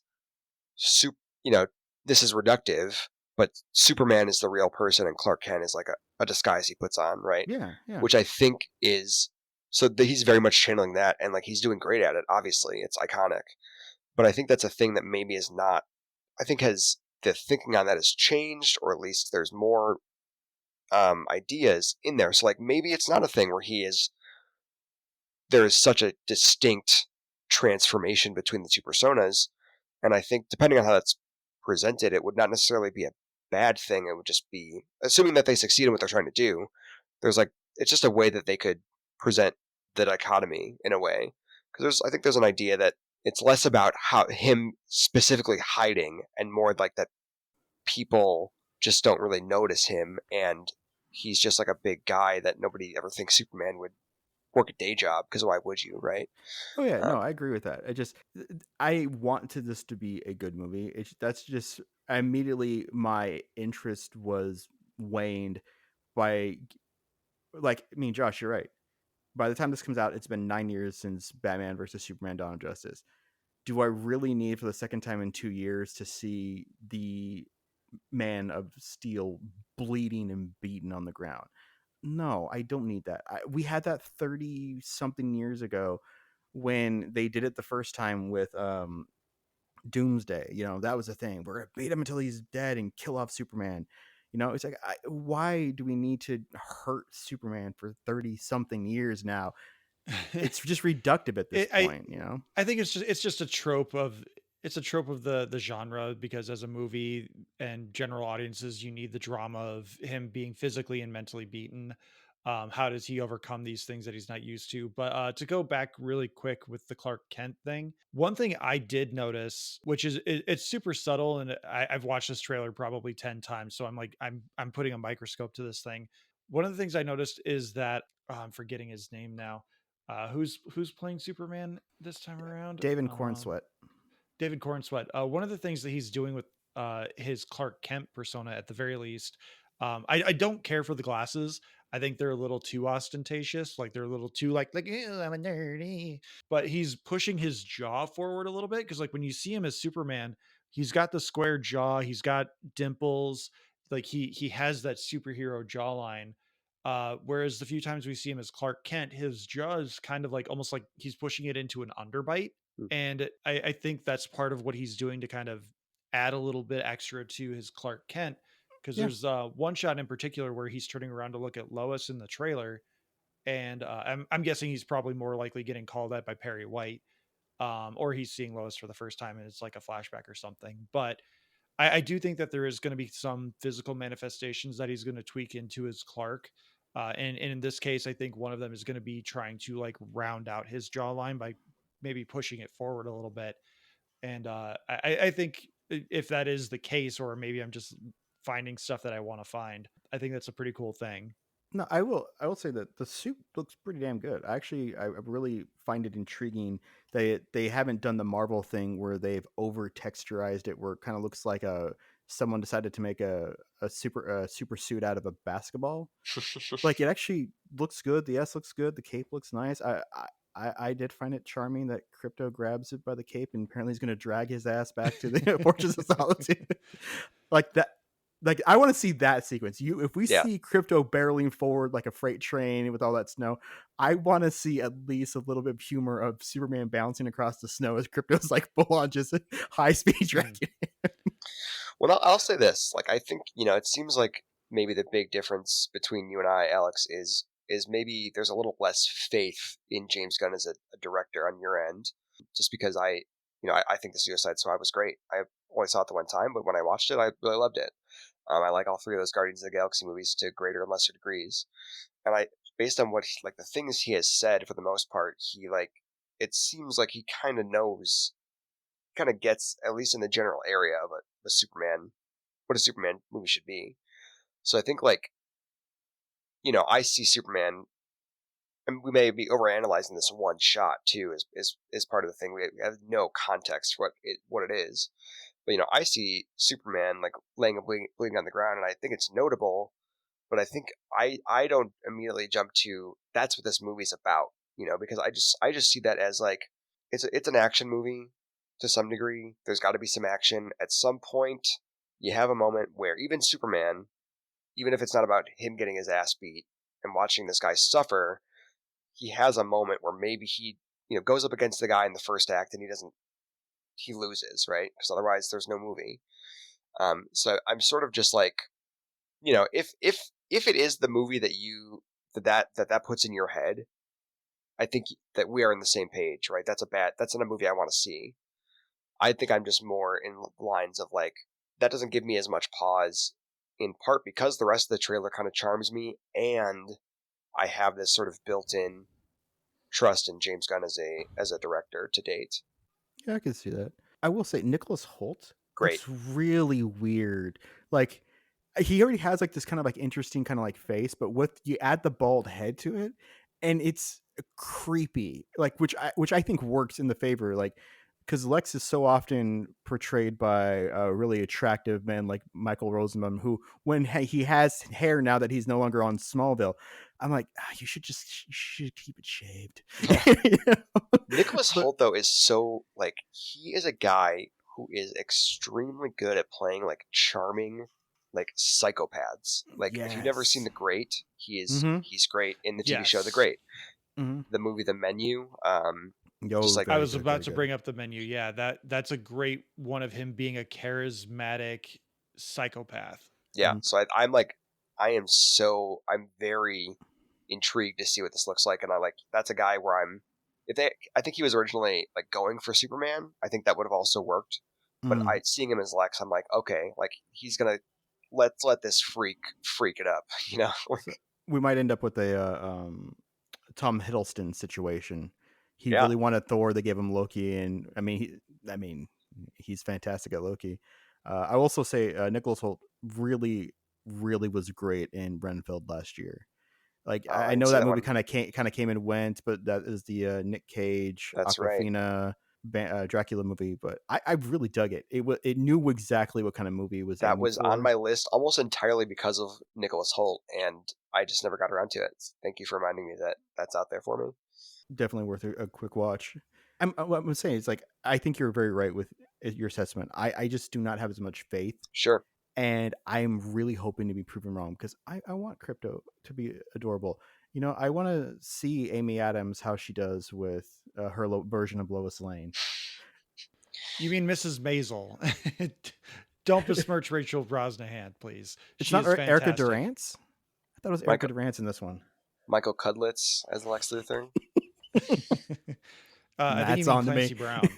S4: this is reductive, but Superman is the real person and Clark Kent is like a disguise he puts on, right?
S3: Yeah.
S4: Which I think is, he's very much channeling that, and like he's doing great at it, obviously. It's iconic. But I think that's a thing that maybe is not, I think the thinking on that has changed, or at least there's more ideas in there. So like maybe it's not a thing where there is such a distinct transformation between the two personas. And I think depending on how that's presented, it would not necessarily be a bad thing. It would just be, assuming that they succeed in what they're trying to do, it's just a way that they could present the dichotomy in a way. Because I think there's an idea that it's less about how him specifically hiding and more like that people just don't really notice him, and he's just like a big guy that nobody ever thinks Superman would work a day job, because why would you, right?
S3: Oh yeah, no, I agree with that. I want this to be a good movie. That's just immediately my interest was waned by, like, I mean, Josh, you're right. By the time this comes out, it's been 9 years since Batman versus Superman: Dawn of Justice. Do I really need, for the second time in 2 years, to see the Man of Steel bleeding and beaten on the ground? No, I don't need that. We had that 30 something years ago when they did it the first time with Doomsday. That was the thing. We're gonna beat him until he's dead and kill off Superman. It's like, why do we need to hurt Superman for 30 something years now? It's just reductive at this point.
S1: I think it's just a trope of the genre, because as a movie and general audiences, you need the drama of him being physically and mentally beaten. How does he overcome these things that he's not used to? But to go back really quick with the Clark Kent thing, one thing I did notice, which is it's super subtle, and I've watched this trailer probably 10 times, so I'm putting a microscope to this thing. One of the things I noticed is that I'm forgetting his name now. Who's playing Superman this time around?
S3: David Cornsweet.
S1: David Cornsweet. One of the things that he's doing with his Clark Kent persona, at the very least, I don't care for the glasses. I think they're a little too ostentatious. Like they're a little too like "Ew, I'm a nerdy." But he's pushing his jaw forward a little bit, because like when you see him as Superman, he's got the square jaw, he's got dimples, like he has that superhero jawline. Whereas the few times we see him as Clark Kent, his jaw is kind of like almost like he's pushing it into an underbite. And I think that's part of what he's doing to kind of add a little bit extra to his Clark Kent, because there's one shot in particular where he's turning around to look at Lois in the trailer, and I'm guessing he's probably more likely getting called at by Perry White, or he's seeing Lois for the first time and it's like a flashback or something. But I do think that there is going to be some physical manifestations that he's going to tweak into his Clark. And in this case, I think one of them is going to be trying to like round out his jawline by maybe pushing it forward a little bit. And I think if that is the case, or maybe I'm just finding stuff that I want to find, I think that's a pretty cool thing.
S3: No, I will say that the suit looks pretty damn good. Actually, I really find it intriguing that they haven't done the Marvel thing where they've over texturized it, where it kind of looks like someone decided to make a super suit out of a basketball. Like, it actually looks good. The S looks good. The cape looks nice. I did find it charming that Crypto grabs it by the cape, and apparently he's going to drag his ass back to the Fortress of Solitude. Like that. Like, I want to see that sequence. If we see Crypto barreling forward like a freight train with all that snow, I want to see at least a little bit of humor of Superman bouncing across the snow as Crypto's like full on just high speed dragging.
S4: Well, I'll say this. Like, I think, it seems like maybe the big difference between you and I, Alex, is maybe there's a little less faith in James Gunn as a director on your end, just because I think the Suicide Squad was great. I only saw it the one time, but when I watched it, I really loved it. I like all three of those Guardians of the Galaxy movies to greater and lesser degrees. And based on what the things he has said, for the most part, it seems like he kind of knows, kind of gets, at least in the general area of what a Superman movie should be. So I think I see Superman, and we may be overanalyzing this one shot too, is part of the thing. We have no context for what it is. But I see Superman laying and bleeding on the ground, and I think it's notable. But I think I don't immediately jump to that's what this movie's about, because I just see that as it's an action movie to some degree. There's got to be some action at some point. You have a moment where even Superman, even if it's not about him getting his ass beat and watching this guy suffer, he has a moment where maybe he goes up against the guy in the first act and he loses, right? Because otherwise there's no movie. So I'm sort of just if it is the movie that puts in your head, I think that we are on the same page, right? That's not a movie I want to see. I think I'm just more in lines of that doesn't give me as much pause, in part because the rest of the trailer kind of charms me, and I have this sort of built-in trust in James Gunn as a director to date.
S3: Yeah, I can see that. I will say Nicholas Hoult
S4: Great.
S3: looks really weird. Like he already has this kind of interesting kind of face, but you add the bald head to it, and it's creepy. Which I think works in the favor. Because Lex is so often portrayed by a really attractive man like Michael Rosenbaum, who, when he has hair now that he's no longer on Smallville, I'm like, you should keep it shaved.
S4: Nicholas Hoult, though, is so he is a guy who is extremely good at playing charming psychopaths. If you've never seen The Great, he's great in the TV show The Great.
S3: Mm-hmm.
S4: The movie The Menu.
S1: I was about to bring up The Menu. Yeah, that's a great one of him being a charismatic psychopath.
S4: Yeah, so I'm very intrigued to see what this looks like, and that's a guy where I think he was originally going for Superman. I think that would have also worked, but seeing him as Lex, I'm okay, he's gonna let's let this freak it up,
S3: So we might end up with a Tom Hiddleston situation. He
S4: Yeah.
S3: really wanted Thor. They gave him Loki, and he's fantastic at Loki. I will also say Nicholas Hoult really, really was great in Renfield last year. I know that movie kind of came and went, but that is the Nick Cage,
S4: That's
S3: Awkwafina, Dracula movie. But I really dug it. It knew exactly what kind of movie it was.
S4: That was on my list almost entirely because of Nicholas Hoult, and I just never got around to it. Thank you for reminding me that that's out there for me.
S3: Definitely worth a quick watch. What I'm saying is I think you're very right with your assessment. I just do not have as much faith.
S4: Sure.
S3: And I'm really hoping to be proven wrong, because I want Crypto to be adorable. I want to see Amy Adams, how she does with her version of Lois Lane.
S1: You mean Mrs. Maisel? Don't besmirch Rachel Brosnahan, please.
S3: It's not Erica Durance? I thought it was Erica Durance in this one.
S4: Michael Cudlitz as Lex Luthor.
S1: I think you mean Clancy Brown.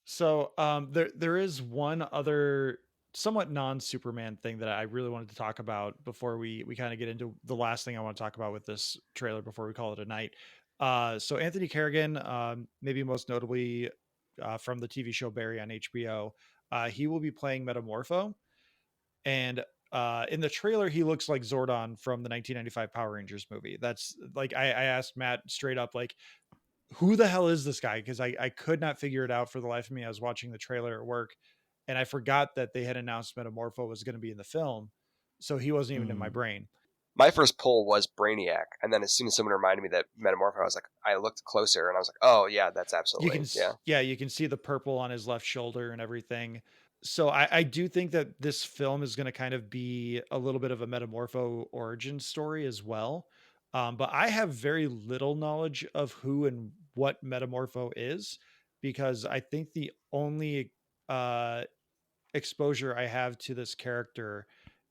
S1: So there is one other somewhat non-Superman thing that I really wanted to talk about before we kind of get into the last thing I want to talk about with this trailer before we call it a night. So Anthony Carrigan, maybe most notably from the TV show Barry on HBO, he will be playing Metamorpho. And in the trailer, he looks like Zordon from the 1995 Power Rangers movie. That's I asked Matt straight up, who the hell is this guy? Because I could not figure it out for the life of me. I was watching the trailer at work, and I forgot that they had announced Metamorpho was going to be in the film. So he wasn't even in my brain.
S4: My first pull was Brainiac, and then as soon as someone reminded me that Metamorpho, I looked closer, and I was like, oh yeah, that's absolutely,
S1: you can see the purple on his left shoulder and everything. So I do think that this film is going to kind of be a little bit of a Metamorpho origin story as well. But I have very little knowledge of who and what Metamorpho is, because I think the only exposure I have to this character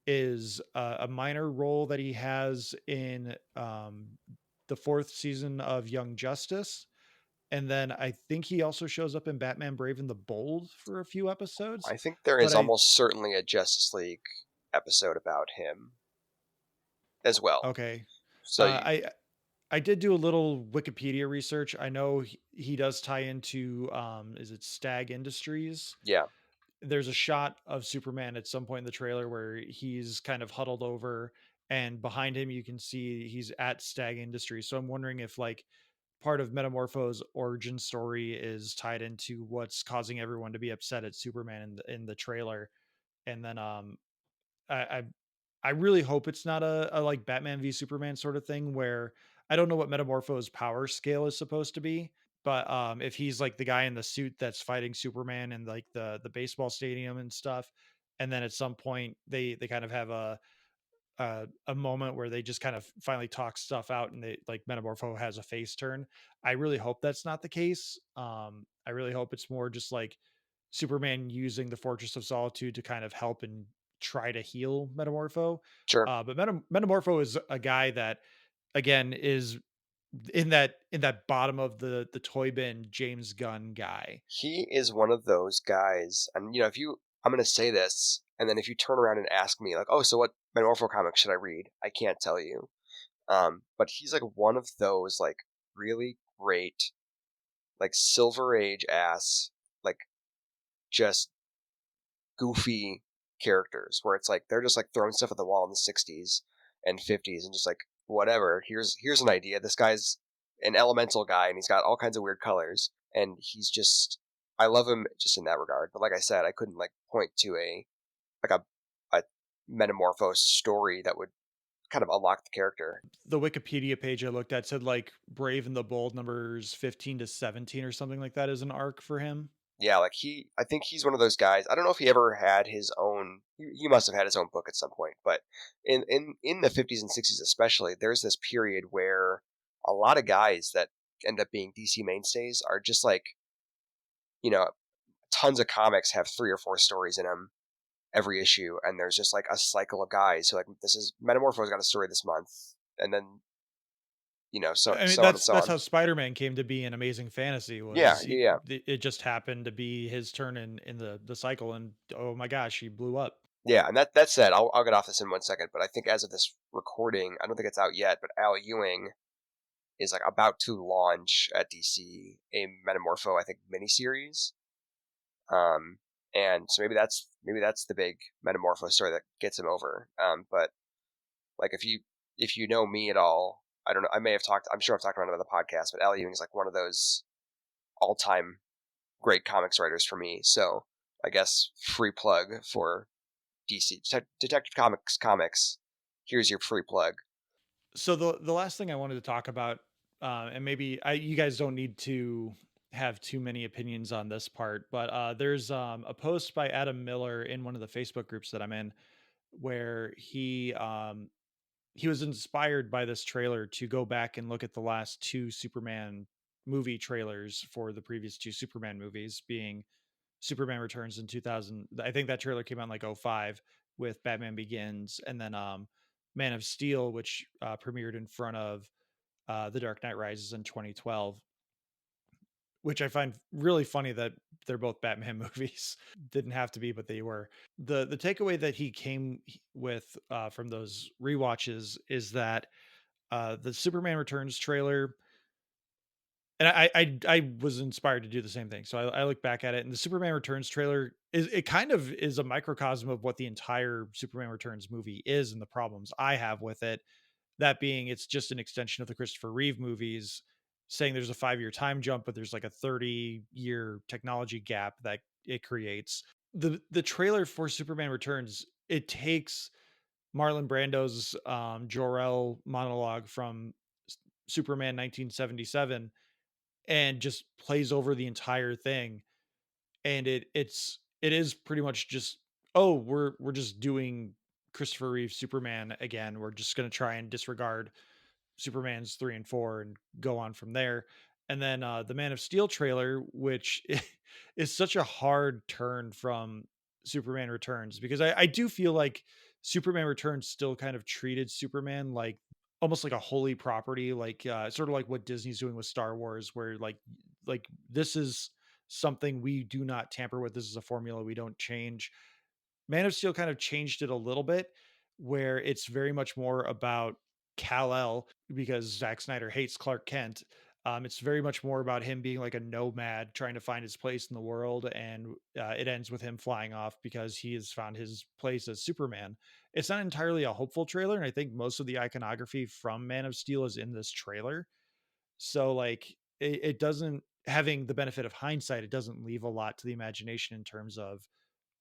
S1: is a minor role that he has in the fourth season of Young Justice. And then I think he also shows up in Batman Brave and the Bold for a few episodes.
S4: I think there
S1: But
S4: is
S1: I
S4: almost certainly a Justice League episode about him as well.
S1: okay.
S4: So
S1: Uh, I I did do a little Wikipedia research. I know he does tie into is it Stag Industries?
S4: yeah,
S1: There's a shot of Superman at some point in the trailer where he's kind of huddled over, and behind him you can see he's at Stag Industries. So I'm wondering if like part of Metamorpho's origin story is tied into what's causing everyone to be upset at Superman in the trailer. And then I, I I really hope it's not a like Batman v Superman sort of thing where I don't know what Metamorpho's power scale is supposed to be, but if he's like the guy in the suit that's fighting Superman in like the baseball stadium and stuff, and then at some point they kind of have a moment where they just kind of finally talk stuff out and they like Metamorpho has a face turn. I really hope that's not the case. I really hope it's more just like Superman using the Fortress of Solitude to kind of help and try to heal Metamorpho.
S4: sure.
S1: But Metamorpho is a guy that again is in that bottom of the toy bin James Gunn guy.
S4: He is one of those guys, and if I'm going to say this, and then if you turn around and ask me, like, oh, so what Metamorpho comics should I read? I can't tell you. But he's like one of those like really great, like Silver Age ass, like just goofy characters where it's like they're just like throwing stuff at the wall in the 60s and 50s and just like whatever. Here's an idea. This guy's an elemental guy and he's got all kinds of weird colors and he's just I love him just in that regard. But like I said, I couldn't like point to like a Metamorpho story that would kind of unlock the character.
S1: The Wikipedia page I looked at said like Brave and the Bold numbers 15 to 17 or something like that is an arc for him.
S4: Yeah, like I think he's one of those guys. I don't know if he ever had his own. He must have had his own book at some point, but in the 50s and 60s especially, there's this period where a lot of guys that end up being DC mainstays are just like, you know, tons of comics have 3 or 4 stories in them every issue, and there's just like a cycle of guys who like this is Metamorpho's got a story this month, and then so
S1: I mean,
S4: so on and so
S1: that's
S4: on.
S1: how Spider-Man came to be in Amazing Fantasy
S4: Yeah,
S1: was
S4: yeah,
S1: it just happened to be his turn in the cycle, and oh my gosh, he blew up.
S4: yeah. And that said, I'll get off this in 1 second, but I think as of this recording, I don't think it's out yet, but Al Ewing is like about to launch at DC a Metamorpho, I think, miniseries. Um, and so maybe that's the big Metamorpho story that gets him over. But like if you know me at all, I don't know. I may have talked. I'm sure I've talked about it on the podcast, but Al Ewing is like one of those all-time great comics writers for me. So I guess free plug for DC Detective Comics. Here's your free plug.
S1: So the last thing I wanted to talk about, and maybe you guys don't need to have too many opinions on this part, but there's a post by Adam Miller in one of the Facebook groups that I'm in where he was inspired by this trailer to go back and look at the last two Superman movie trailers for the previous two Superman movies, being Superman Returns in 2000. I think that trailer came out in like '05 with Batman Begins, and then Man of Steel, which premiered in front of The Dark Knight Rises in 2012, which I find really funny that they're both Batman movies. Didn't have to be, but they were. The takeaway that he came with from those rewatches is that the Superman Returns trailer, and I was inspired to do the same thing. So I look back at it, and the Superman Returns trailer is it kind of is a microcosm of what the entire Superman Returns movie is, and the problems I have with it. That being, it's just an extension of the Christopher Reeve movies, saying there's a 5-year time jump, but there's like a 30-year technology gap that it creates. The trailer for Superman Returns, it takes Marlon Brando's Jor-El monologue from Superman 1977 and just plays over the entire thing. And it is pretty much just, oh, we're just doing Christopher Reeve Superman again. We're just going to try and disregard Superman's 3 and 4 and go on from there. And then the Man of Steel trailer, which is such a hard turn from Superman Returns, because I do feel like Superman Returns still kind of treated Superman like almost like a holy property, like sort of like what Disney's doing with Star Wars, where like like this is something we do not tamper with. This is a formula we don't change. Man of Steel kind of changed it a little bit, where it's very much more about Kal-El because Zack Snyder hates Clark Kent. It's very much more about him being like a nomad trying to find his place in the world, and it ends with him flying off because he has found his place as Superman. It's not entirely a hopeful trailer, and I think most of the iconography from Man of Steel is in this trailer. So like it doesn't, having the benefit of hindsight, it doesn't leave a lot to the imagination in terms of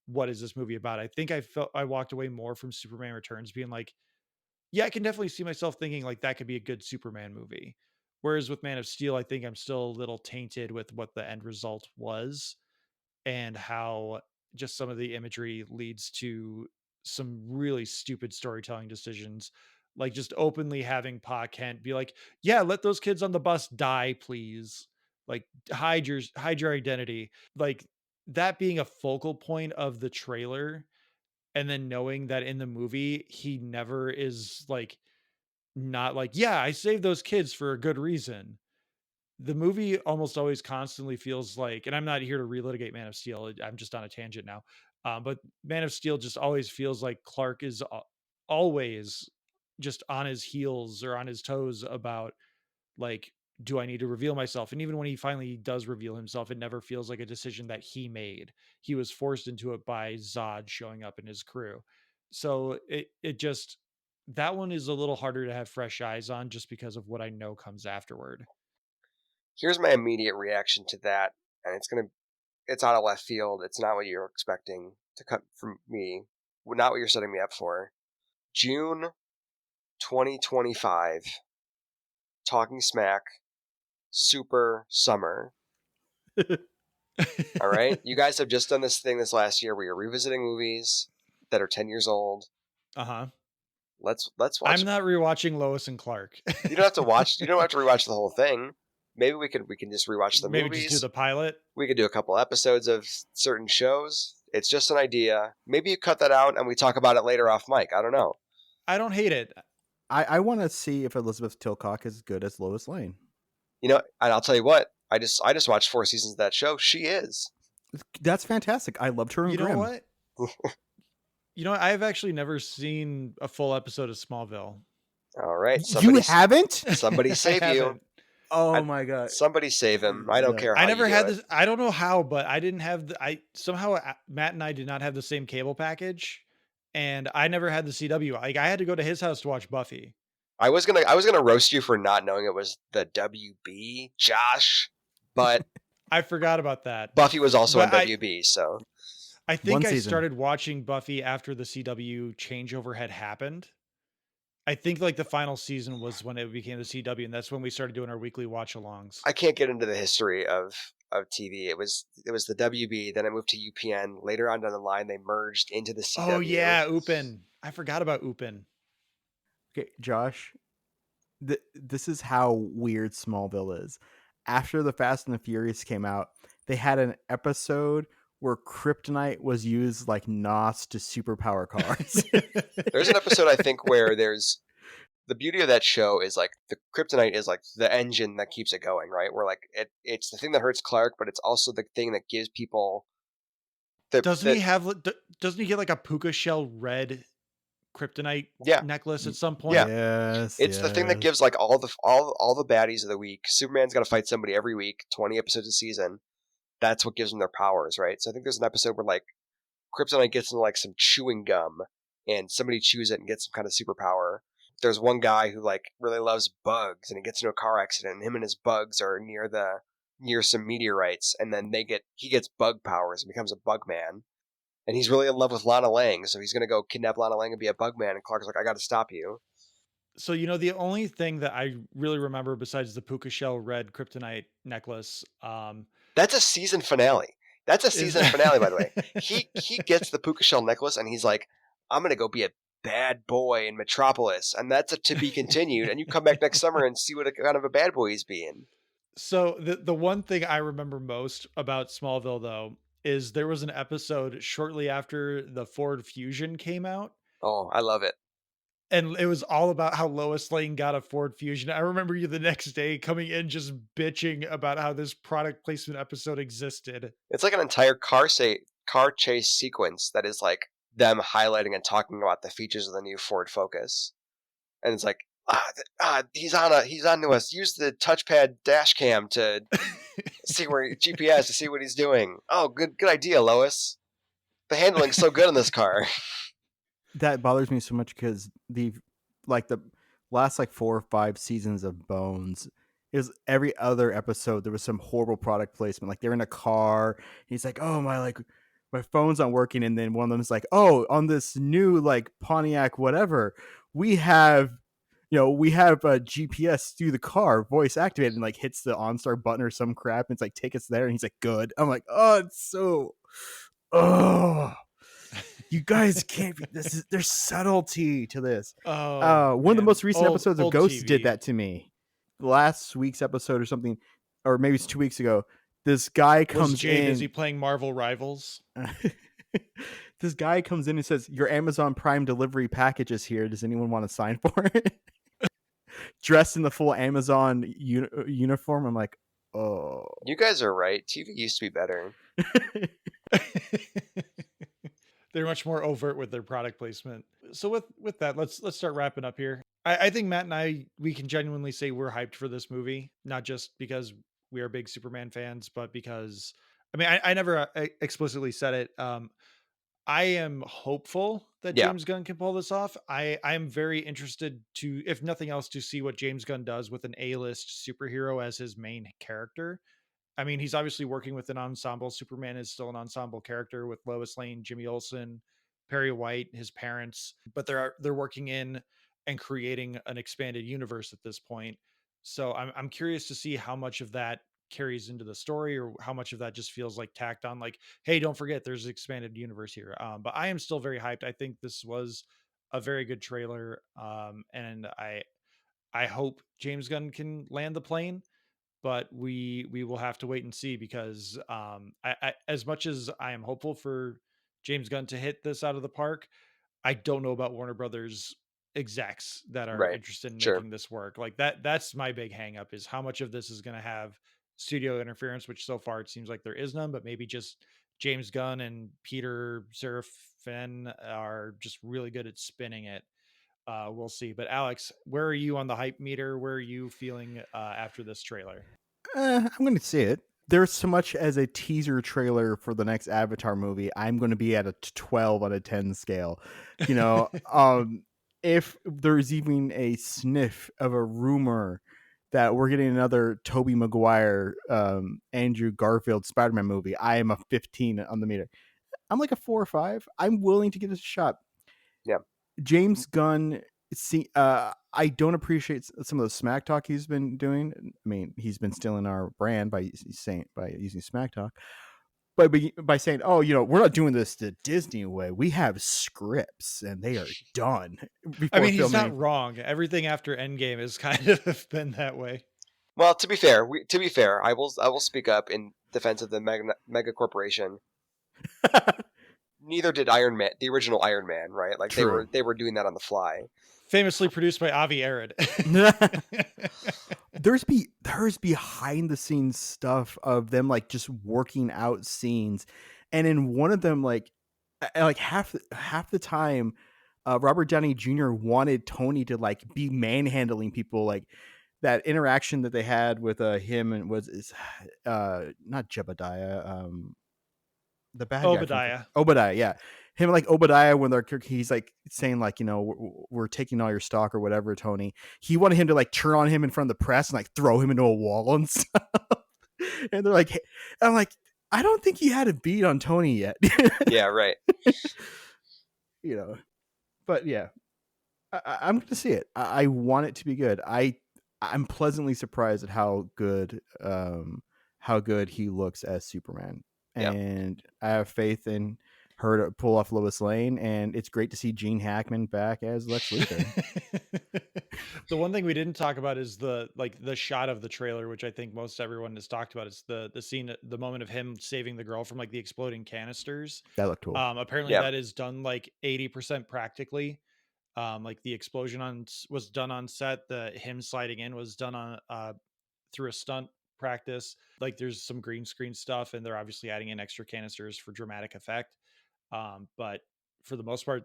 S1: what is this movie about. I think I walked away more from Superman Returns being like, yeah, I can definitely see myself thinking like that could be a good Superman movie. Whereas with Man of Steel, I think I'm still a little tainted with what the end result was and how just some of the imagery leads to some really stupid storytelling decisions. Like just openly having Pa Kent be like, yeah, let those kids on the bus die, please. Like hide your identity. Like that being a focal point of the trailer, and then knowing that in the movie he never is like, not like, yeah, I saved those kids for a good reason. The movie almost always constantly feels like, and I'm not here to relitigate Man of Steel, I'm just on a tangent now. But Man of Steel just always feels like Clark is always just on his heels or on his toes about like, do I need to reveal myself? And even when he finally does reveal himself, it never feels like a decision that he made. He was forced into it by Zod showing up in his crew. So it just, that one is a little harder to have fresh eyes on just because of what I know comes afterward.
S4: Here's my immediate reaction to that, and it's out of left field. It's not what you're expecting to come from me. Not what you're setting me up for. June 2025. Talking Smack. Super Summer. All right? You guys have just done this thing this last year where you're revisiting movies that are 10 years old.
S1: Uh-huh.
S4: Let's watch.
S1: I'm not rewatching Lois and Clark.
S4: You don't have to watch. You don't have to rewatch the whole thing. Maybe we can just rewatch the
S1: Maybe
S4: movies.
S1: just do the pilot.
S4: We could do a couple episodes of certain shows. It's just an idea. Maybe you cut that out and we talk about it later off mic. I don't know.
S1: I don't hate it.
S3: I want to see if Elizabeth Tilcock is as good as Lois Lane.
S4: You know, and I'll tell you what. I just watched 4 seasons of that show. She is.
S3: That's fantastic. I loved her in
S1: You know
S3: Grimm.
S1: what? You know, I've actually never seen a full episode of Smallville.
S4: All right.
S3: You haven't?
S4: Somebody save you.
S3: Oh my god!
S4: Somebody save him. I don't care how
S1: I never
S4: you
S1: had
S4: do
S1: this. I don't know how, but I didn't have somehow Matt and I did not have the same cable package, and I never had the CW. Like I had to go to his house to watch Buffy.
S4: I was gonna roast you for not knowing it was the WB, Josh, but
S1: I forgot about that.
S4: Buffy was also on
S1: But
S4: WB, so
S1: I think
S3: One
S1: I
S3: season.
S1: started watching Buffy after the CW changeover had happened. I think like the final season was when it became the CW, and that's when we started doing our weekly watch-alongs.
S4: I can't get into the history of TV. It was the WB, then I moved to UPN. Later on down the line, they merged into the CW.
S1: Oh yeah, Upin. I forgot about Upin.
S3: Okay, Josh, this is how weird Smallville is. After the Fast and the Furious came out, they had an episode where kryptonite was used like NOS to superpower cars.
S4: There's an episode I think where there's the beauty of that show is like the kryptonite is like the engine that keeps it going, right? Where like it's the thing that hurts Clark, but it's also the thing that gives people.
S1: Doesn't he get like a puka shell red kryptonite necklace at some point?
S4: Yeah.
S3: Yes,
S4: it's the thing that gives like all the baddies of the week. Superman's got to fight somebody every week, 20 episodes a season. That's what gives them their powers, right? So I think there's an episode where like kryptonite gets into like some chewing gum and somebody chews it and gets some kind of superpower. There's one guy who like really loves bugs and he gets into a car accident and him and his bugs are near some meteorites and then he gets bug powers and becomes a bug man. And he's really in love with Lana Lang, so he's going to go kidnap Lana Lang and be a bug man. And Clark's like, I got to stop you.
S1: So, you know, the only thing that I really remember besides the puka shell red kryptonite necklace,
S4: that's a season finale. That's a season finale, by the way. He gets the puka shell necklace and he's like, I'm going to go be a bad boy in Metropolis. And that's a to be continued. And you come back next summer and see what kind of a bad boy he's being.
S1: So the one thing I remember most about Smallville, though, is there was an episode shortly after the Ford Fusion came out.
S4: Oh, I love it.
S1: And it was all about how Lois Lane got a Ford Fusion. I remember you the next day coming in just bitching about how this product placement episode existed.
S4: It's like an entire car chase sequence that is like them highlighting and talking about the features of the new Ford Focus. And it's like, he's onto us. Use the touchpad dash cam to see where GPS to see what he's doing. Oh, good idea, Lois. The handling's so good in this car.
S3: That bothers me so much because the last like 4 or 5 seasons of Bones is every other episode there was some horrible product placement. Like they're in a car, and he's like, "Oh my phone's not working," and then one of them is like, "Oh, on this new like Pontiac whatever, we have." We have a GPS through the car, voice activated, and like hits the OnStar button or some crap, and it's like, take us there. And he's like, good. I'm like, oh, it's so, oh, you guys can't be, there's subtlety to this.
S1: Oh,
S3: One of the
S1: man.
S3: most recent episodes of
S1: Old
S3: Ghosts
S1: TV.
S3: did that to me. Last week's episode or something, or maybe it's 2 weeks ago. This guy comes
S1: Was Jade,
S3: in.
S1: is he playing Marvel Rivals?
S3: This guy comes in and says, your Amazon Prime delivery package is here. Does anyone want to sign for it? Dressed in the full Amazon uniform. I'm like, oh.
S4: You guys are right. TV used to be better.
S1: They're much more overt with their product placement. So with that, let's start wrapping up here. I think Matt and we can genuinely say we're hyped for this movie, not just because we are big Superman fans, but because I never explicitly said it. I am hopeful that
S4: Yeah.
S1: James Gunn can pull this off. I'm very interested to, if nothing else, to see what James Gunn does with an A-list superhero as his main character. I mean, he's obviously working with an ensemble. Superman is still an ensemble character with Lois Lane, Jimmy Olsen, Perry White, his parents, but they're working in and creating an expanded universe at this point. So I'm curious to see how much of that carries into the story or how much of that just feels like tacked on, like, hey, don't forget there's an expanded universe here. But I am still very hyped. I think this was a very good trailer. And I hope James Gunn can land the plane, but we will have to wait and see because I as much as I am hopeful for James Gunn to hit this out of the park, I don't know about Warner Brothers execs that are
S4: Right.
S1: interested in
S4: Sure.
S1: making this work. Like that's my big hang up, is how much of this is going to have studio interference, which so far it seems like there is none, but maybe just James Gunn and Peter Serafin are just really good at spinning it. We'll see. But Alex, where are you on the hype meter? Where are you feeling after this trailer?
S3: I'm going to see it. There's so much as a teaser trailer for the next Avatar movie. I'm going to be at a 12 out of 10 scale. If there's even a sniff of a rumor that we're getting another Tobey Maguire, Andrew Garfield Spider-Man movie, I am a 15 on the meter. I'm like a 4 or 5. I'm willing to give it a shot.
S4: Yeah.
S3: James Gunn, I don't appreciate some of the smack talk he's been doing. I mean, he's been stealing our brand by using smack talk, but by saying, "Oh, we're not doing this the Disney way. We have scripts and they are done."
S1: I mean, he's not wrong. Everything after Endgame has kind of been that way.
S4: Well, to be fair, I will speak up in defense of the mega corporation. Neither did Iron Man, the original Iron Man, right? Like
S3: True.
S4: they were doing that on the fly.
S1: Famously produced by Avi Arad.
S3: There's behind the scenes stuff of them like just working out scenes, and in one of them, like half the time, Robert Downey Jr. wanted Tony to like be manhandling people, like that interaction that they had with him and is not Jebediah, the bad
S1: Obadiah.
S3: guy Obadiah, yeah. Him like Obadiah when he's like saying like, we're taking all your stock or whatever, Tony. He wanted him to like turn on him in front of the press and like throw him into a wall and stuff. And they're like, hey. I'm like, I don't think he had a beat on Tony yet.
S4: Yeah, right.
S3: But yeah, I'm going to see it. I want it to be good. I'm pleasantly surprised at how good he looks as Superman.
S4: Yep.
S3: And I have faith in her to pull off Lois Lane, and it's great to see Gene Hackman back as Lex Luthor.
S1: The one thing we didn't talk about is the shot of the trailer, which I think most everyone has talked about. It's the scene, the moment of him saving the girl from like the exploding canisters.
S3: That looked cool.
S1: Apparently that is done like 80% practically. Like the explosion was done on set. The him sliding in was done on through a stunt practice. Like there's some green screen stuff, and they're obviously adding in extra canisters for dramatic effect. But for the most part,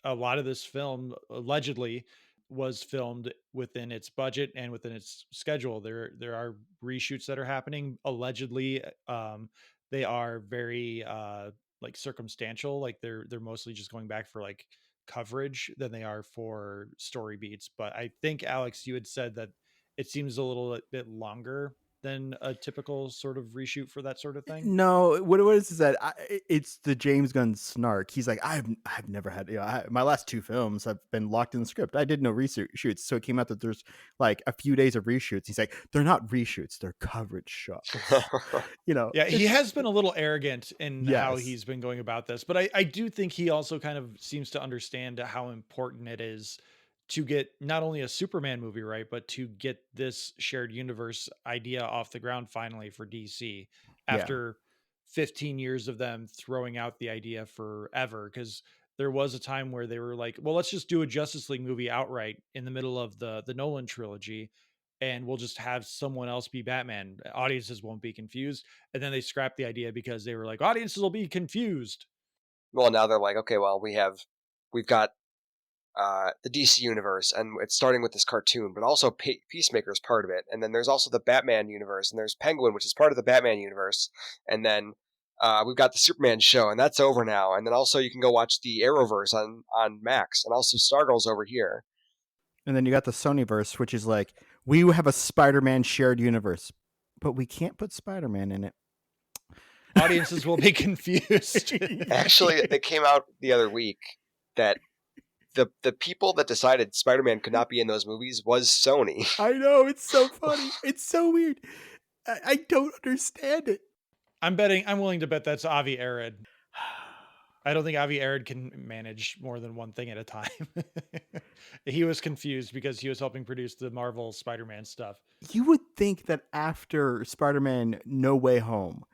S1: a lot of this film allegedly was filmed within its budget and within its schedule. There are reshoots that are happening allegedly. They are very like circumstantial. Like they're mostly just going back for like coverage than they are for story beats. But I think Alex, you had said that it seems a little bit longer than a typical sort of reshoot for that sort of thing.
S3: No, what it is that it's the James Gunn snark. He's like, I've never had, my last two films have been locked in the script. I did no reshoots, so it came out that there's like a few days of reshoots. He's like, they're not reshoots, they're coverage shots.
S1: Yeah, he has been a little arrogant in how
S3: Yes.
S1: he's been going about this, but I do think he also kind of seems to understand how important it is to get not only a Superman movie right, but to get this shared universe idea off the ground finally for DC
S3: Yeah.
S1: after 15 years of them throwing out the idea forever. Because there was a time where they were like, well, let's just do a Justice League movie outright in the middle of the Nolan trilogy, and we'll just have someone else be Batman. Audiences won't be confused. And then they scrapped the idea because they were like, audiences will be confused.
S4: Well, now they're like, okay, well, we've got the DC universe, and it's starting with this cartoon, but also Peacemaker is part of it, and then there's also the Batman universe, and there's Penguin, which is part of the Batman universe, and then we've got the Superman show, and that's over now, and then also you can go watch the Arrowverse on Max, and also Stargirl's over here.
S3: And then you got the Sonyverse, which is like, we have a Spider-Man shared universe, but we can't put Spider-Man in it.
S1: Audiences will be confused.
S4: Actually, it came out the other week that the people that decided Spider-Man could not be in those movies was Sony.
S3: I know, it's so funny. It's so weird. I don't understand it.
S1: I'm willing to bet that's Avi Arad. I don't think Avi Arad can manage more than one thing at a time. He was confused because he was helping produce the Marvel Spider-Man stuff.
S3: You would think that after Spider-Man No Way Home,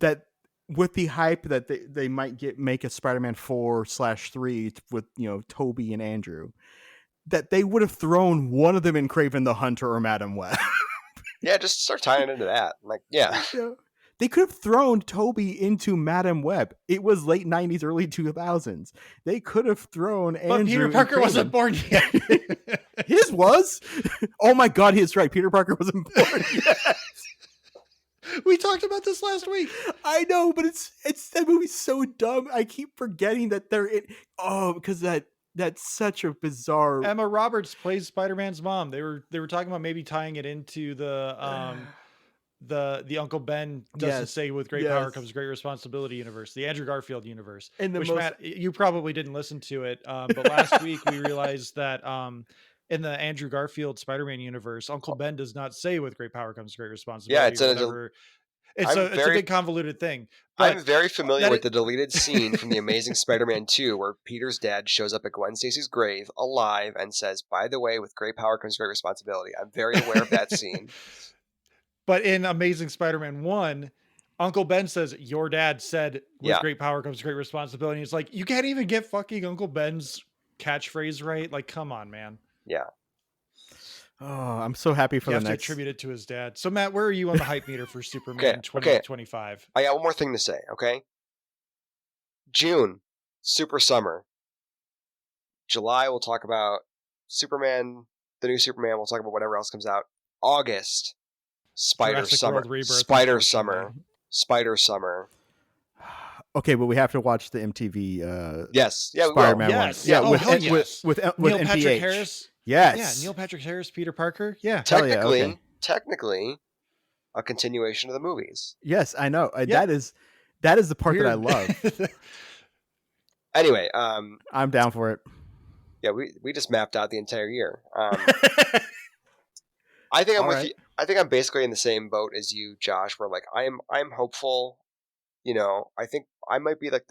S3: that with the hype that they might make a Spider-Man 4/3 with, Toby and Andrew, that they would have thrown one of them in Kraven the Hunter or Madam Web.
S4: Yeah, just start tying it into that. Like, yeah.
S3: They could have thrown Toby into Madam Web. It was late 90s, early 2000s. They could have thrown Andrew.
S1: But Peter Parker wasn't born yet.
S3: His was? Oh my God, he's right. Peter Parker wasn't born yet.
S1: We talked about this last week.
S3: I know, but it's that movie's so dumb. I keep forgetting that they're in. Oh, because that's such a bizarre.
S1: Emma Roberts plays Spider-Man's mom. They were talking about maybe tying it into the Uncle Ben doesn't say with great power comes great responsibility universe, the Andrew Garfield universe.
S3: And
S1: Matt, you probably didn't listen to it, but last week we realized that in the Andrew Garfield Spider-Man universe, Uncle Ben does not say with great power comes great responsibility.
S4: Yeah,
S1: it's a big convoluted thing. But
S4: I'm very familiar with the deleted scene from The Amazing Spider-Man 2 where Peter's dad shows up at Gwen Stacy's grave alive and says, by the way, with great power comes great responsibility. I'm very aware of that scene.
S1: But in Amazing Spider-Man 1, Uncle Ben says, your dad said, with great power comes great responsibility. And it's like, you can't even get fucking Uncle Ben's catchphrase right. Like, come on, man.
S4: Yeah.
S3: Oh, I'm so happy for
S1: you
S3: the
S1: have
S3: next.
S1: to attribute it to his dad. So, Matt, where are you on the hype meter for Superman 2025?
S4: I got one more thing to say, okay? June, Super Summer. July, we'll talk about Superman, the new Superman. We'll talk about whatever else comes out. August, Spider Summer. Spider Summer. Spider Summer.
S3: Okay, but we have to watch the MTV.
S4: Yes, yeah,
S3: Spider-Man
S1: yes.
S3: one.
S1: Yeah,
S3: with
S1: Neil
S3: NPH.
S1: Patrick Harris.
S3: Yes.
S1: Yeah, Neil Patrick Harris, Peter Parker. Yeah.
S4: Technically, a continuation of the movies.
S3: Yes, I know. That is the part that I love.
S4: Anyway,
S3: I'm down for it.
S4: Yeah, we just mapped out the entire year. I think I'm with you. I think I'm basically in the same boat as you, Josh. Where like I'm hopeful. I think I might be like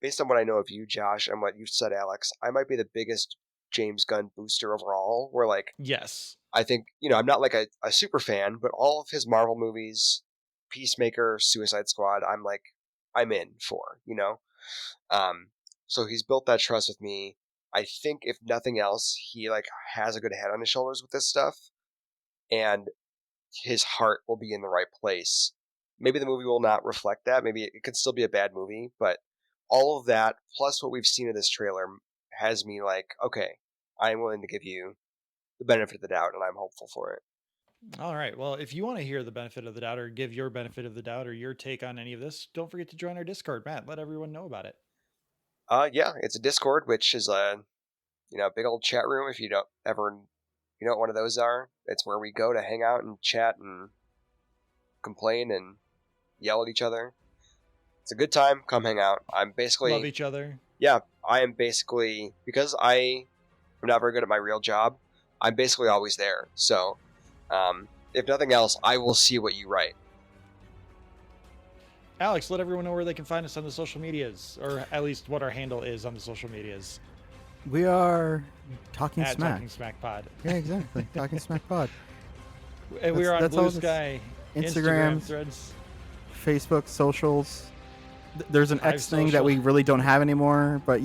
S4: based on what I know of you, Josh, and what you said, Alex. I might be the biggest James Gunn booster overall. Where like
S1: yes,
S4: I think I'm not like a super fan, but all of his Marvel movies, Peacemaker, Suicide Squad, I'm in for. So he's built that trust with me. I think if nothing else, he like has a good head on his shoulders with this stuff, and his heart will be in the right place. Maybe the movie will not reflect that. Maybe it could still be a bad movie, but all of that plus what we've seen in this trailer has me like, okay, I'm willing to give you the benefit of the doubt, and I'm hopeful for it.
S2: All right. Well, if you want to hear the benefit of the doubt or give your benefit of the doubt or your take on any of this, don't forget to join our Discord. Matt, let everyone know about it.
S4: Yeah, it's a Discord, which is a big old chat room. If you don't ever, know what one of those are, it's where we go to hang out and chat and complain and yell at each other. It's a good time. Come hang out. I'm basically
S2: Love each other.
S4: Yeah, I am basically, because I am not very good at my real job, I'm basically always there. So, if nothing else, I will see what you write.
S2: Alex, let everyone know where they can find us on the social medias, or at least what our handle is on the social medias.
S3: We are Talking
S2: At
S3: Smack.
S2: Talking Smack Pod.
S3: Yeah, exactly. Talking Smack Pod.
S2: And we are on
S3: that's all
S2: Blue
S3: this-
S2: Sky,
S3: Instagram,
S2: Threads.
S3: Facebook, socials. There's an
S2: Hive
S3: X thing that we
S2: social.
S3: really don't have anymore, but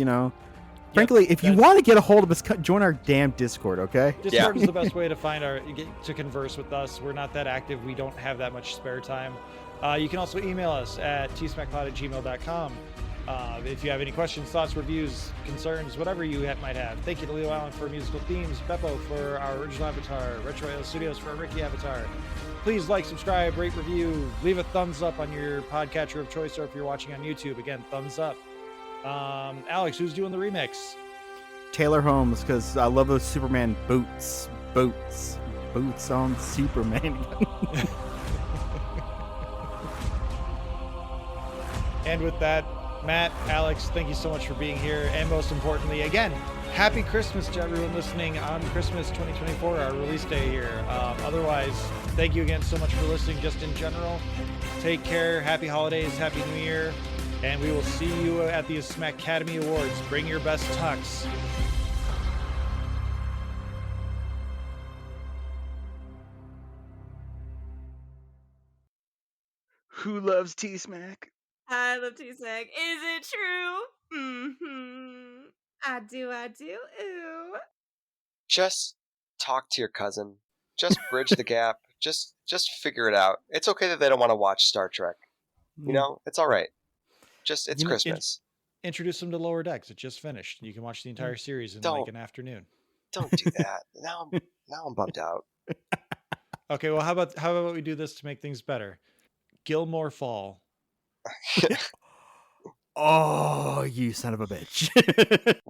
S3: frankly, if you
S2: that's-
S3: want to get a hold of us, join our damn Discord, okay?
S2: Discord is the best way to find to converse with us. We're not that active. We don't have that much spare time. You can also email us at tsmackpod@gmail.com. If you have any questions, thoughts, reviews, concerns, whatever you might have. Thank you to Leo Allen for musical themes, Beppo for our original avatar, Retro Ale Studios for our Ricky avatar. Please like, subscribe, rate, review, leave a thumbs up on your podcatcher of choice, or if you're watching on YouTube, again, thumbs up. Alex, who's doing the remix?
S3: Taylor Holmes, because I love those Superman boots. Boots on Superman.
S2: And with that, Matt, Alex, thank you so much for being here. And most importantly, again, happy Christmas to everyone listening on Christmas 2024, our release day here. Otherwise, thank you again so much for listening just in general. Take care. Happy holidays. Happy New Year. And we will see you at the Smack Academy Awards. Bring your best tux.
S3: Who loves T-Smack?
S6: I love T-Smack. Is it true? Mm-hmm. I do. Ooh.
S4: Just talk to your cousin. Just bridge the gap. Just figure it out. It's okay that they don't want to watch Star Trek. It's all right. It's Christmas.
S2: Introduce them to Lower Decks. It just finished. You can watch the entire series in like an afternoon.
S4: Don't do that. Now I'm bummed out.
S2: Okay, well, how about we do this to make things better? Gilmore Fall.
S3: Oh, you son of a bitch.